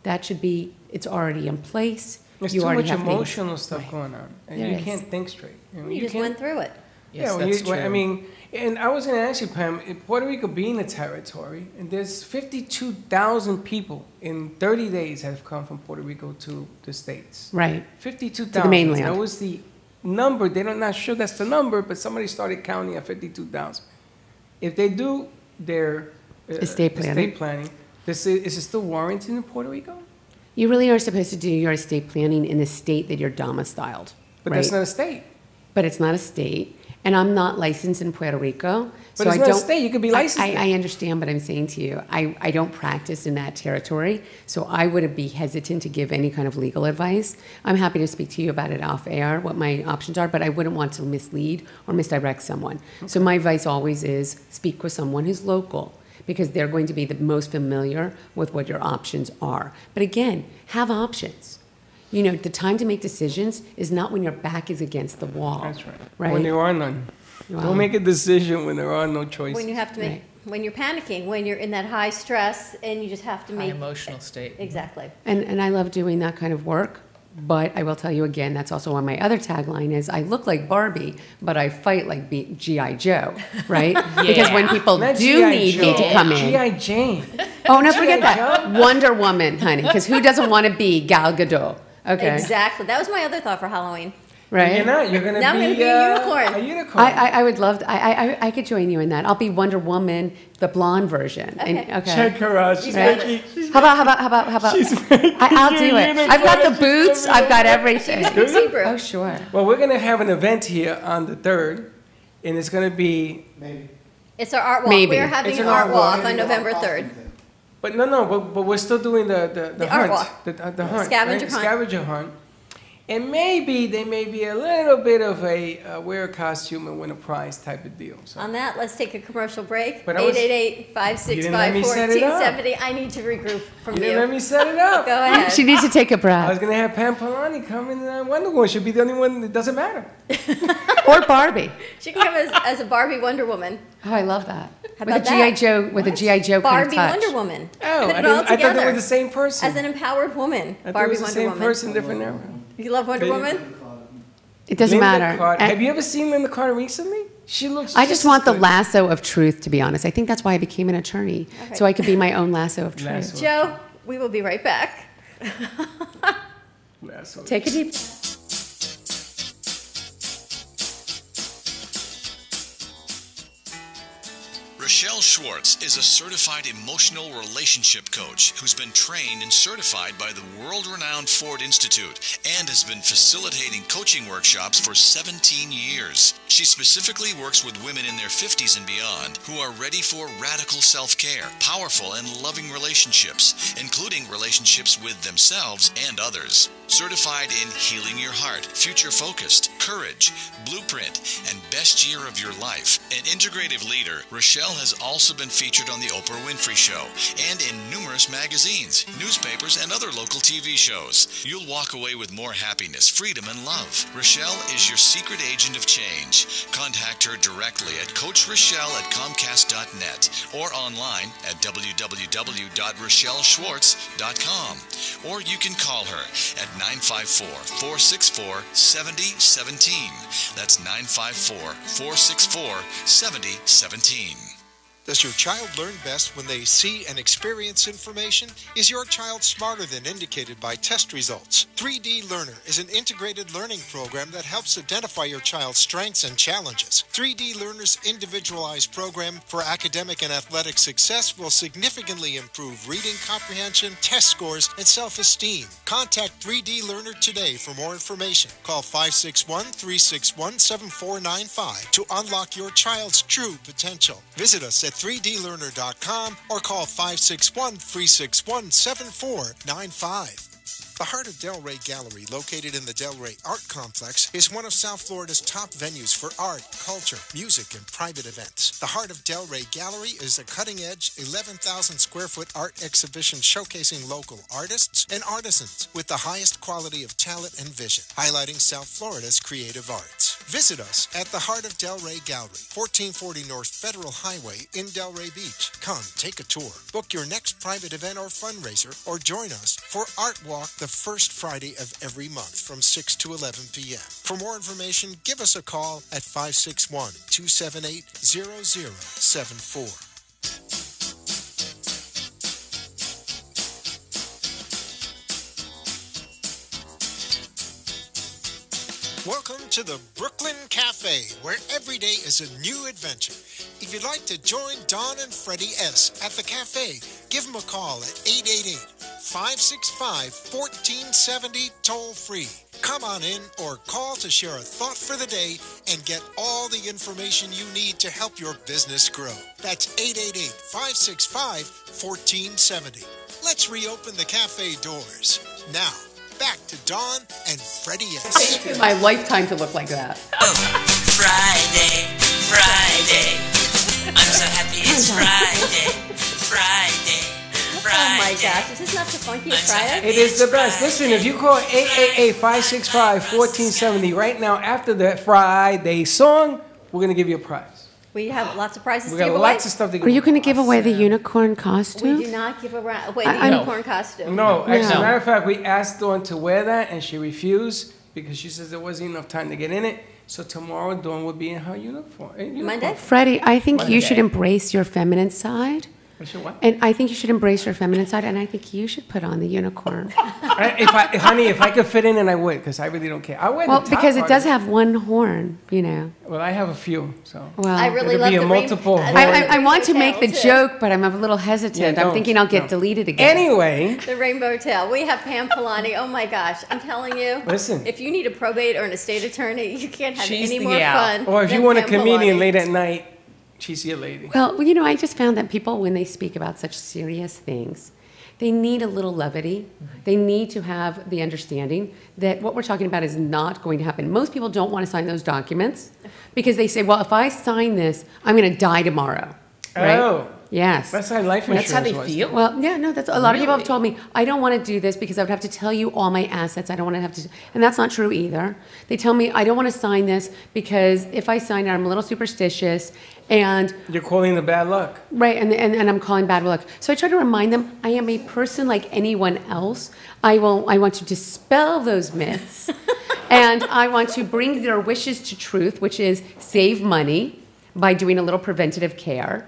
That should be, it's already in place. There's You too already much have things- emotional stuff Right. going on, and There you is. can't think straight. You just can't- went through it. Yes, when that's you- I true. mean, and I was going to ask you, Pam, in Puerto Rico being a territory, and there's 52,000 people in 30 days have come from Puerto Rico to the States. Right. 52,000. mainland. That was the number. They're not sure that's the number, but somebody started counting at 52,000. If they do their Estate planning. is it still warranted in Puerto Rico? You really are supposed to do your estate planning in the state that you're domiciled. But right? that's not a state. but it's not a state. And I'm not licensed in Puerto Rico. But it's not a state. You could be licensed there. I understand, but I'm saying to you, I don't practice in that territory, so I would be hesitant to give any kind of legal advice. I'm happy to speak to you about it off air, what my options are, but I wouldn't want to mislead or misdirect someone. Okay. So my advice always is speak with someone who's local, because they're going to be the most familiar with what your options are. But again, have options. You know, the time to make decisions is not when your back is against the wall. That's right. Right? When there are none. Wow. Don't make a decision when there are no choices. When you have to make, when you're panicking, when you're in that high stress, and you just have to make high emotional state. Exactly. And I love doing that kind of work. But I will tell you again, that's also on my other tagline is I look like Barbie, but I fight like G.I. Joe, right? Yeah. Because when people do need me to come in. G.I. Jane. Oh, no, forget that. Wonder Woman, honey, because who doesn't want to be Gal Gadot? Okay. Exactly. That was my other thought for Halloween. Right? You're not. You're going to be I'm going to be a unicorn. A unicorn. I would love to. I could join you in that. I'll be Wonder Woman, the blonde version. Okay. And, okay. Check her out. She's right? How about? I'll do it. I've got the boots. I've got everything. Oh, sure. Well, we're going to have an event here on the 3rd, and it's going to be... Maybe. It's our art walk. Maybe. We're having an art walk on November 3rd. But but we're still doing the hunt. Art walk. The hunt. Scavenger right? hunt. Scavenger hunt. And maybe there may be a little bit of a wear a costume and win a prize type of deal. So. On that, let's take a commercial break. But 888-565-1470. I need to regroup from you. You didn't let me set it up. Go ahead. She needs to take a breath. I was going to have Pam Polani come in Wonder Woman. She'll be the only one that doesn't matter. Or Barbie. She can come as a Barbie Wonder Woman. Oh, I love that. How with about a G.I. Joe, with a G.I. Joe kind of Barbie touch. Wonder Woman. Oh, Put it all I thought together they were the same person. as an empowered woman. I Barbie thought it was the Wonder same Woman. person, different era. You love Wonder Woman? It doesn't Linda matter. Carter. Have you ever seen Linda Carter recently? She looks. I just want the lasso of truth, to be honest. I think that's why I became an attorney, so I could be my own lasso of truth. Joe, we will be right back. Take a deep. Rochelle Schwartz is a certified emotional relationship coach who's been trained and certified by the world-renowned Ford Institute and has been facilitating coaching workshops for 17 years. She specifically works with women in their 50s and beyond who are ready for radical self-care, powerful and loving relationships, including relationships with themselves and others. Certified in Healing Your Heart, Future Focused, Courage, Blueprint, and Best Year of Your Life. An integrative leader, Rochelle has also been featured on The Oprah Winfrey Show and in numerous magazines, newspapers, and other local TV shows. You'll walk away with more happiness, freedom, and love. Rochelle is your secret agent of change. Contact her directly at CoachRochelle@Comcast.net or online at www.RochelleSchwartz.com. Or you can call her at 954-464-7017. That's 954-464-7017. Does your child learn best when they see and experience information? Is your child smarter than indicated by test results? 3D Learner is an integrated learning program that helps identify your child's strengths and challenges. 3D Learner's individualized program for academic and athletic success will significantly improve reading comprehension, test scores, and self-esteem. Contact 3D Learner today for more information. Call 561-361-7495 to unlock your child's true potential. Visit us at 3dlearner.com or call 561-361-7495. The Heart of Delray Gallery, located in the Delray Art Complex, is one of South Florida's top venues for art, culture, music, and private events. The Heart of Delray Gallery is a cutting-edge, 11,000-square-foot art exhibition showcasing local artists and artisans with the highest quality of talent and vision, highlighting South Florida's creative arts. Visit us at the Heart of Delray Gallery, 1440 North Federal Highway in Delray Beach. Come, take a tour, book your next private event or fundraiser, or join us for Art Walk the first Friday of every month from 6 to 11 p.m. For more information, give us a call at 561-278-0074. Welcome to the Brooklyn Cafe, where every day is a new adventure. If you'd like to join Don and Freddy S. at the cafe, give them a call at 888-565-1470 toll-free. Come on in or call to share a thought for the day and get all the information you need to help your business grow. That's 888-565-1470. Let's reopen the cafe doors. Now, back to Dawn and Freddy S. It took my lifetime to look like that. Oh, Friday, Friday. I'm so happy it's Friday, Friday, Friday. Oh my gosh, is this not the funkiest Friday? It is the best. Listen, if you call 888-565-1470 right now after the Friday song, we're going to give you a prize. We have lots of prizes We to got give away. lots of stuff to give Are you going to give away the unicorn costume? We do not give away the I'm- unicorn costume. No, actually, as a No. matter of fact, we asked Dawn to wear that, and she refused because she says there wasn't enough time to get in it. So tomorrow, Dawn will be in her uniform. Monday? Freddie, I think you should Monday. embrace your feminine side. I should what? And I think you should embrace your feminine side, and I think you should put on the unicorn. Honey, if I could fit in, then I would, because I really don't care. I wear Well, the top because it part. does have one horn, you know. Well, I have a few, so. Well, I really It'll love be a the multiple rainbow. horn. I want to make the tail, too. joke, but I'm a little hesitant. Yeah, I'm don't. thinking I'll get No. deleted again. Anyway, The rainbow tail. We have Pam Polani. Oh my gosh, I'm telling you. Listen. If you need a probate or an estate attorney, you can't have She's any the more gal. fun. or if you than want a Pam comedian Polani. late at night, she's your lady. Well, you know, I just found that people, when they speak about such serious things, they need a little levity. They need to have the understanding that what we're talking about is not going to happen. Most people don't want to sign those documents because they say, well, if I sign this, I'm going to die tomorrow. Right? Oh. Yes. That's how life insurance That's how they was. feel? Well, yeah, no, that's a lot of people have Really? told me, I don't want to do this because I would have to tell you all my assets. I don't want to have to, and that's not true either. They tell me, I don't want to sign this because if I sign it, I'm a little superstitious and You're calling the bad luck. right, and I'm calling bad luck. So I try to remind them I am a person like anyone else. I want to dispel those myths, and I want to bring their wishes to truth, which is save money by doing a little preventative care,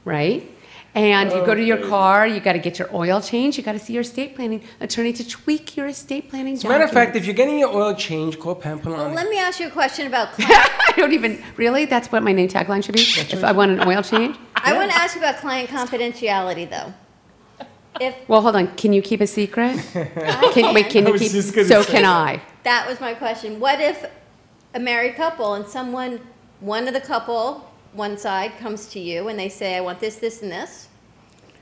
right? And you go to your car, you got to get your oil change, you got to see your estate planning attorney to tweak your estate planning. As a matter of fact, if you're getting your oil changed, call Pam Well, Polani. let me ask you a question about I don't even really. That's what my name tagline should be. If I want an oil change. I want to ask you about client confidentiality, though. If Well, hold on. Can you keep a secret? Can I you was keep? just gonna So say can that. I. that was my question. What if a married couple and one of the couple, one side, comes to you and they say, I want this, this, and this?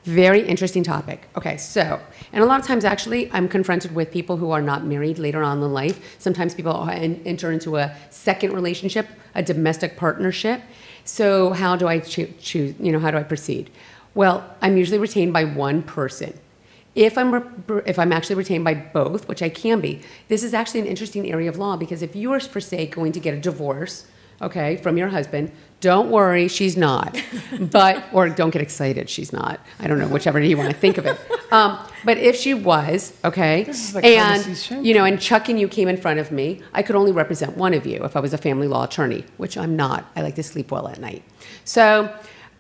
Very interesting topic. Okay, so, and a lot of times actually, I'm confronted with people who are not married later on in life. Sometimes people enter into a second relationship, a domestic partnership. So how do I choose, how do I proceed? Well, I'm usually retained by one person. If I'm actually retained by both, which I can be, this is actually an interesting area of law because if you are, for say, going to get a divorce, okay, from your husband, don't worry, she's not. Or don't get excited, she's not. I don't know, whichever you want to think of it. But if she was, okay, This is like and, conversation. and Chuck and you came in front of me, I could only represent one of you if I was a family law attorney, which I'm not. I like to sleep well at night. So,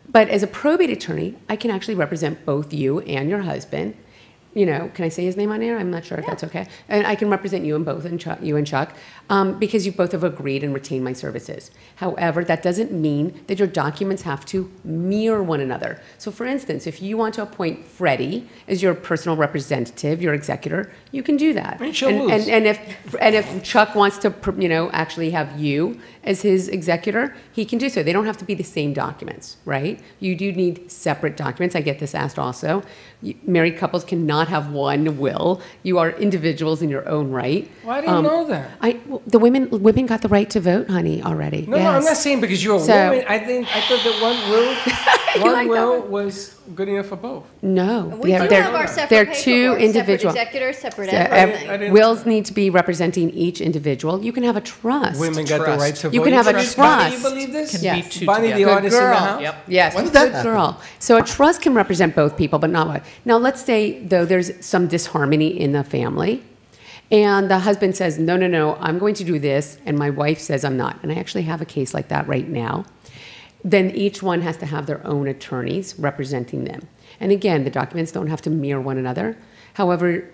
but as a probate attorney, I can actually represent both you and your husband. Can I say his name on air? I'm not sure if that's okay. And I can represent you and both, you and Chuck, because you both have agreed and retained my services. However, that doesn't mean that your documents have to mirror one another. So, for instance, if you want to appoint Freddy as your personal representative, your executor, you can do that. And she'll lose. And if Chuck wants to, actually have you as his executor, he can do so. They don't have to be the same documents, right? You do need separate documents. I get this asked also. Married couples cannot have one will. You are individuals in your own right. Well, I didn't know that. The women got the right to vote, honey, already. No, Yes. no, I'm not saying because you're a So- woman. I thought that one like that will one? was good enough for both. No, We do have our separate they're paperwork, two individual. separate executors, separate So, everything. I didn't- wills need to be representing each individual. You can have a trust. Women got the Trust. right to vote. You can have a believe- Bonnie, trust. you believe this? Can Yes. be two Bonnie, the together. artist in the girl. house? Yep. Yes, When did that good happen? girl. So a trust can represent both people, but not one. Now, let's say, though, there's some disharmony in the family, and the husband says, no, I'm going to do this, and my wife says I'm not. And I actually have a case like that right now. Then each one has to have their own attorneys representing them. And again, the documents don't have to mirror one another. However,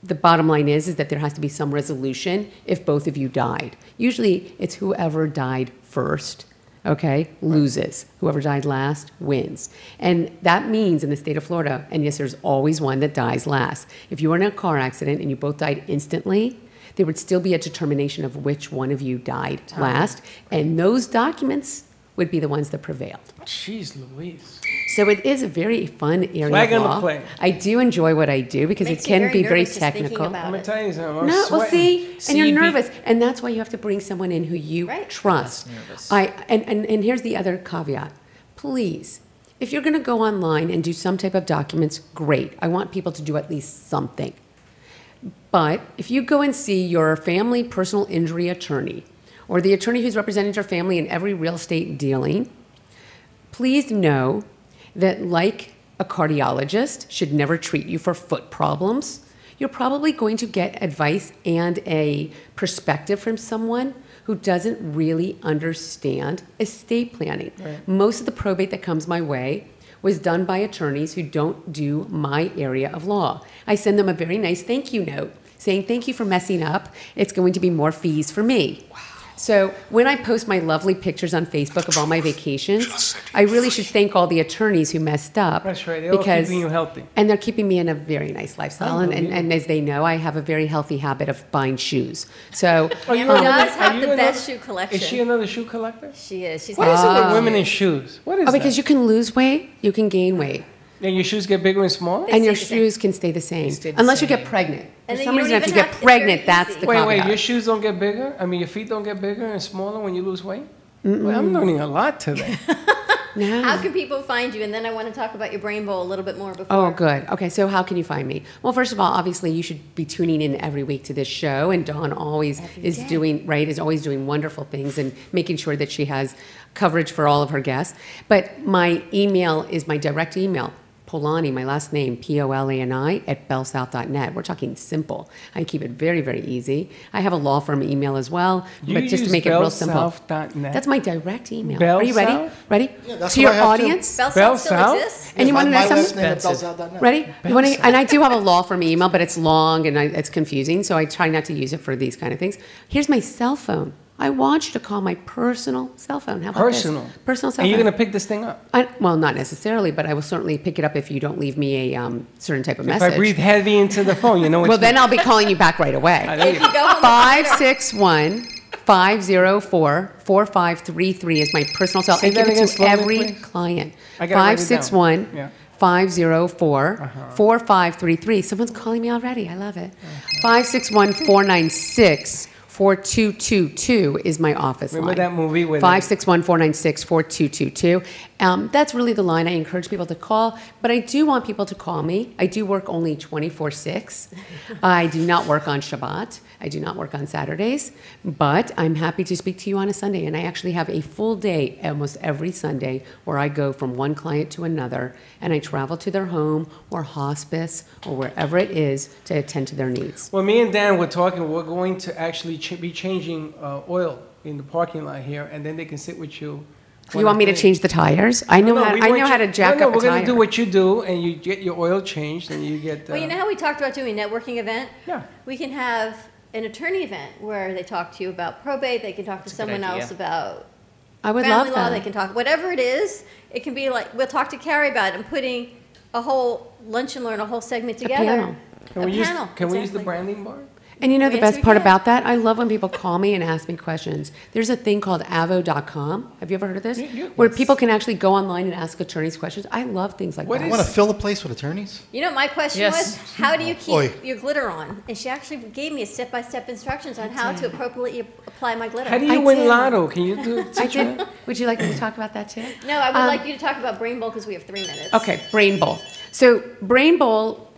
the bottom line is that there has to be some resolution if both of you died. Usually it's whoever died first, okay, loses. Whoever died last wins. And that means in the state of Florida, and yes, there's always one that dies last. If you were in a car accident and you both died instantly, there would still be a determination of which one of you died last, and those documents would be the ones that prevailed. Jeez Louise. So it is a very fun area Flag of on the law. play. I do enjoy what I do because Makes it you can very be very nervous just thinking technical. about I'm gonna it. tell you something. I'm No, well, sweating. see, and you're CB nervous, and that's why you have to bring someone in who you trust. Nervous. And here's the other caveat. Please, if you're going to go online and do some type of documents, great. I want people to do at least something. But if you go and see your family personal injury attorney or the attorney who's represented your family in every real estate dealing, please know that like a cardiologist should never treat you for foot problems, you're probably going to get advice and a perspective from someone who doesn't really understand estate planning. Right. Most of the probate that comes my way was done by attorneys who don't do my area of law. I send them a very nice thank you note saying, thank you for messing up. It's going to be more fees for me. Wow. So when I post my lovely pictures on Facebook of all my vacations, I really should thank all the attorneys who messed up. That's right. They're all keeping you healthy. And they're keeping me in a very nice lifestyle. And as they know, I have a very healthy habit of buying shoes. So She does have the best shoe collection. Is she another shoe collector? She is. She's What is it with women in shoes? What is because that? you can lose weight, you can gain weight. And your shoes get bigger and smaller? And your shoes can stay the same. Unless you get pregnant. And For then some you reason, don't if you even get have- pregnant, that's the Wait, caveat. your shoes don't get bigger? I mean, your feet don't get bigger and smaller when you lose weight? Well, I'm learning a lot today. How can people find you? And then I want to talk about your brain bowl a little bit more before. Oh, good. Okay, so how can you find me? Well, first of all, obviously, you should be tuning in every week to this show, and Dawn always is always doing wonderful things and making sure that she has coverage for all of her guests. But my email is my direct email. Polani, my last name, Polani, at bellsouth.net. We're talking simple. I keep it very, very easy. I have a law firm email as well, You but just to use make it real simple. bellsouth.net? That's my direct email. Bell Are you ready? South? Ready? Yeah, that's To what your I have too. audience? Bell Bell South still South? exists? And you want to know my last something? name is bellsouth.net. Ready? You wanna, and I do have a law firm email, but it's long and it's confusing, so I try not to use it for these kind of things. Here's my cell phone. I want you to call my personal cell phone. How about Personal? this? Personal cell And you're phone. going to pick this thing up? Well, not necessarily, but I will certainly pick it up if you don't leave me a certain type of If message. I breathe heavy into the phone, you know what Well, then I'll be calling you back right away. If you go home 561 504 4533 is my personal cell. Say I that give it again to slowly, every please. client. I gotta write it down. 561 Yeah. 504 4533. Someone's calling me already. I love it. 561 496 4222 is my office Remember line. that movie with 561-496-4222. That's really the line I encourage people to call, but I do want people to call me. I do work only 24/6. I do not work on Shabbat. I do not work on Saturdays, but I'm happy to speak to you on a Sunday, and I actually have a full day almost every Sunday where I go from one client to another, and I travel to their home or hospice or wherever it is to attend to their needs. Well, me and Dan were talking, we're going to actually be changing oil in the parking lot here, and then they can sit with you. You want me to change the tires? I know how to jack up a we're going tire. to do what you do, and you get your oil changed, and you get... Well, you know how we talked about doing a networking event? Yeah. We can have an attorney event where they talk to you about probate, they can talk to a good someone idea. else about I would family love law, that. they can talk, whatever it is, it can be like, we'll talk to Carrie about it and putting a whole lunch and learn, a whole segment together. panel. Can we use the exactly. branding bar? And you know the Yes, best we part can. about that? I love when people call me and ask me questions. There's a thing called avo.com. Have you ever heard of this? Where people can actually go online and ask attorneys questions. I love things like that. You want to fill the place with attorneys? You know, my question Yes. was, how do you keep Oi. your glitter on? And she actually gave me a step-by-step instructions on how to appropriately apply my glitter. How do you I win did. lotto? Can you do I did. Would you like me to talk about that too? No, I would like you to talk about Brain Bowl because we have 3 minutes. Okay, Brain Bowl. So Brain Bowl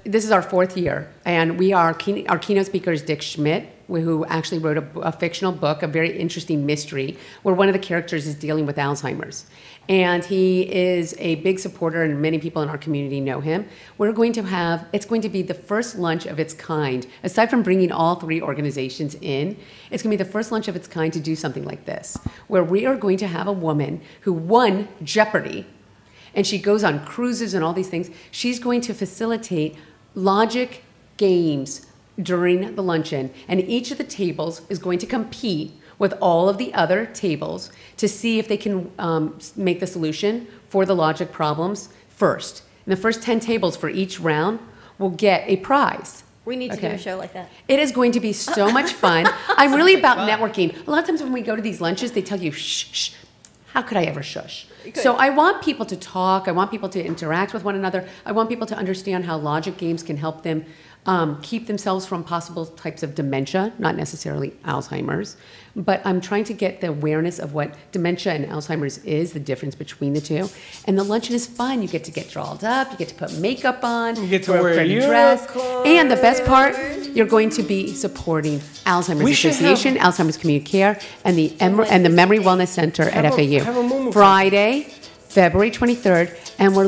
this is our 4th year, and our keynote speaker is Dick Schmidt, who actually wrote a fictional book, a very interesting mystery, where one of the characters is dealing with Alzheimer's. And he is a big supporter, and many people in our community know him. It's going to be the first lunch of its kind. Aside from bringing all 3 organizations in, it's going to be the first lunch of its kind to do something like this, where we are going to have a woman who won Jeopardy! And she goes on cruises and all these things. She's going to facilitate logic games during the luncheon, and each of the tables is going to compete with all of the other tables to see if they can make the solution for the logic problems first. And the first 10 tables for each round will get a prize. We need to do a show like that. It is going to be so much fun. I'm really about networking. A lot of times when we go to these lunches, they tell you, shh, shh. How could I ever shush? So I want people to talk. I want people to interact with one another. I want people to understand how logic games can help them keep themselves from possible types of dementia, not necessarily Alzheimer's. But I'm trying to get the awareness of what dementia and Alzheimer's is, the difference between the two. And the luncheon is fun. You get to get dolled up. You get to put makeup on. You get to wear a pretty dress. And the best part, you're going to be supporting Alzheimer's Association, Alzheimer's Community Care, and the Memory Wellness Center at FAU. Friday, February 23rd, and we're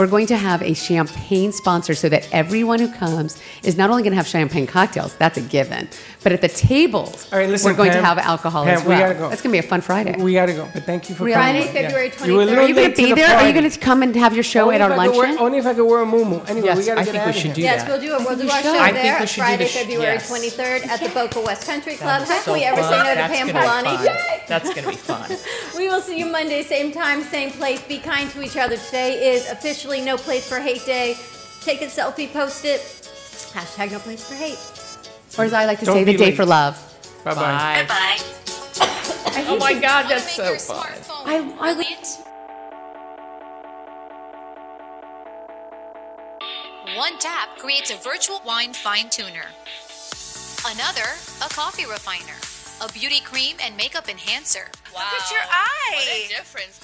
going to have a champagne sponsor so that everyone who comes is not only going to have champagne cocktails, that's a given, but at the tables, all right, listen, we're going Pam, to have alcohol as well. We gotta go. That's going to be a fun Friday. We got to go, but thank you for coming. Friday, February 23rd. Are you going to be there? Are you going to come and have your show at our luncheon? Only if I could wear a muumuu. Anyway, Yes, we got to I get think out we of should here. do Yes, that. we'll do it. We'll do our should. show I think there we should do Friday, the February yes. 23rd at the Boca West Country Club. That'd How be can so we ever say fun. no to That's Pam gonna be Polani? fun. Yay! That's going to be fun. We will see you Monday, same time, same place. Be kind to each other. Today is officially No Place for Hate Day. Take a selfie, post it. Hashtag No Place for Hate. Or as I like to say, the day for love. Bye-bye. Bye-bye. Oh my God, that's so fun. One tap creates a virtual wine fine tuner. Another, a coffee refiner. A beauty cream and makeup enhancer. Wow. Look at your eye. What a difference.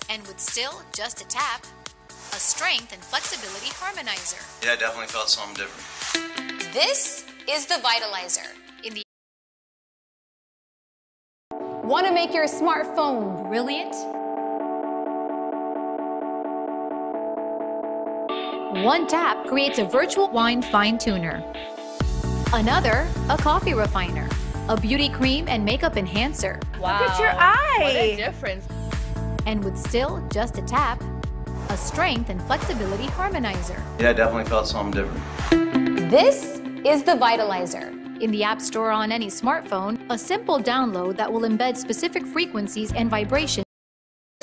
And with still just a tap, a strength and flexibility harmonizer. Yeah, I definitely felt something different. This is the Vitalizer. Want to make your smartphone brilliant? One tap creates a virtual wine fine tuner. Another, a coffee refiner. A beauty cream and makeup enhancer. Wow. Look at your eye. What a difference. And with still just a tap, a strength and flexibility harmonizer. Yeah, I definitely felt something different. This is the Vitalizer. In the App Store on any smartphone, a simple download that will embed specific frequencies and vibrations.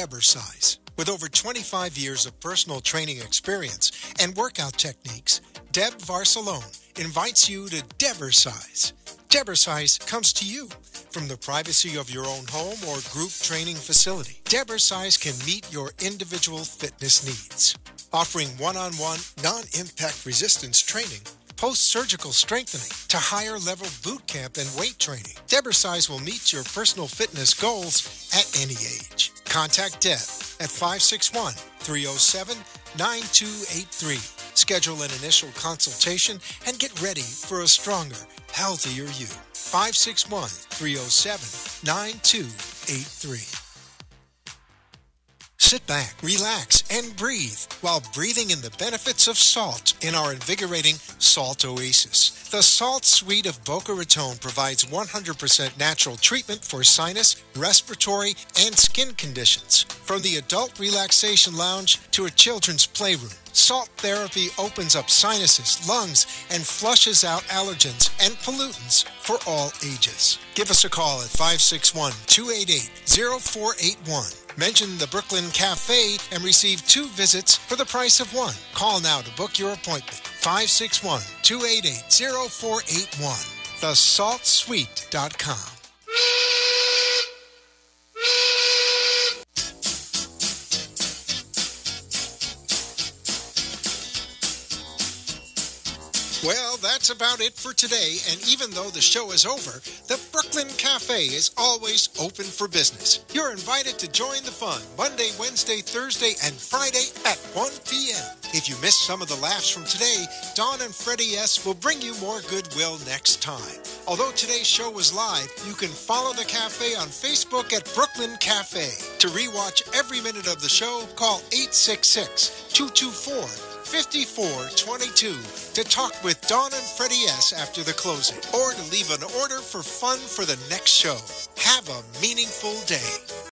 Debersize. With over 25 years of personal training experience and workout techniques, Deb Varsalone invites you to Debersize. Debersize comes to you from the privacy of your own home or group training facility. Debersize can meet your individual fitness needs, offering one-on-one, non-impact resistance training, post-surgical strengthening to higher-level boot camp and weight training. Debersize will meet your personal fitness goals at any age. Contact Deb at 561-307-9283. Schedule an initial consultation and get ready for a stronger, healthier you. 561-307-9283. Sit back, relax, and breathe while breathing in the benefits of salt in our invigorating Salt Oasis. The Salt Suite of Boca Raton provides 100% natural treatment for sinus, respiratory, and skin conditions. From the adult relaxation lounge to a children's playroom, salt therapy opens up sinuses, lungs, and flushes out allergens and pollutants for all ages. Give us a call at 561-288-0481. Mention the Brooklyn Cafe and receive 2 visits for the price of 1. Call now to book your appointment. 561-288-0481. TheSaltSuite.com. Well, that's about it for today, and even though the show is over, the Brooklyn Cafe is always open for business. You're invited to join the fun Monday, Wednesday, Thursday, and Friday at 1 p.m. If you missed some of the laughs from today, Dawn and Freddy S. will bring you more goodwill next time. Although today's show was live, you can follow the cafe on Facebook at Brooklyn Cafe. To rewatch every minute of the show, call 866-224-5422 to talk with Dawn and Freddy S. after the closing, or to leave an order for fun for the next show. Have a meaningful day.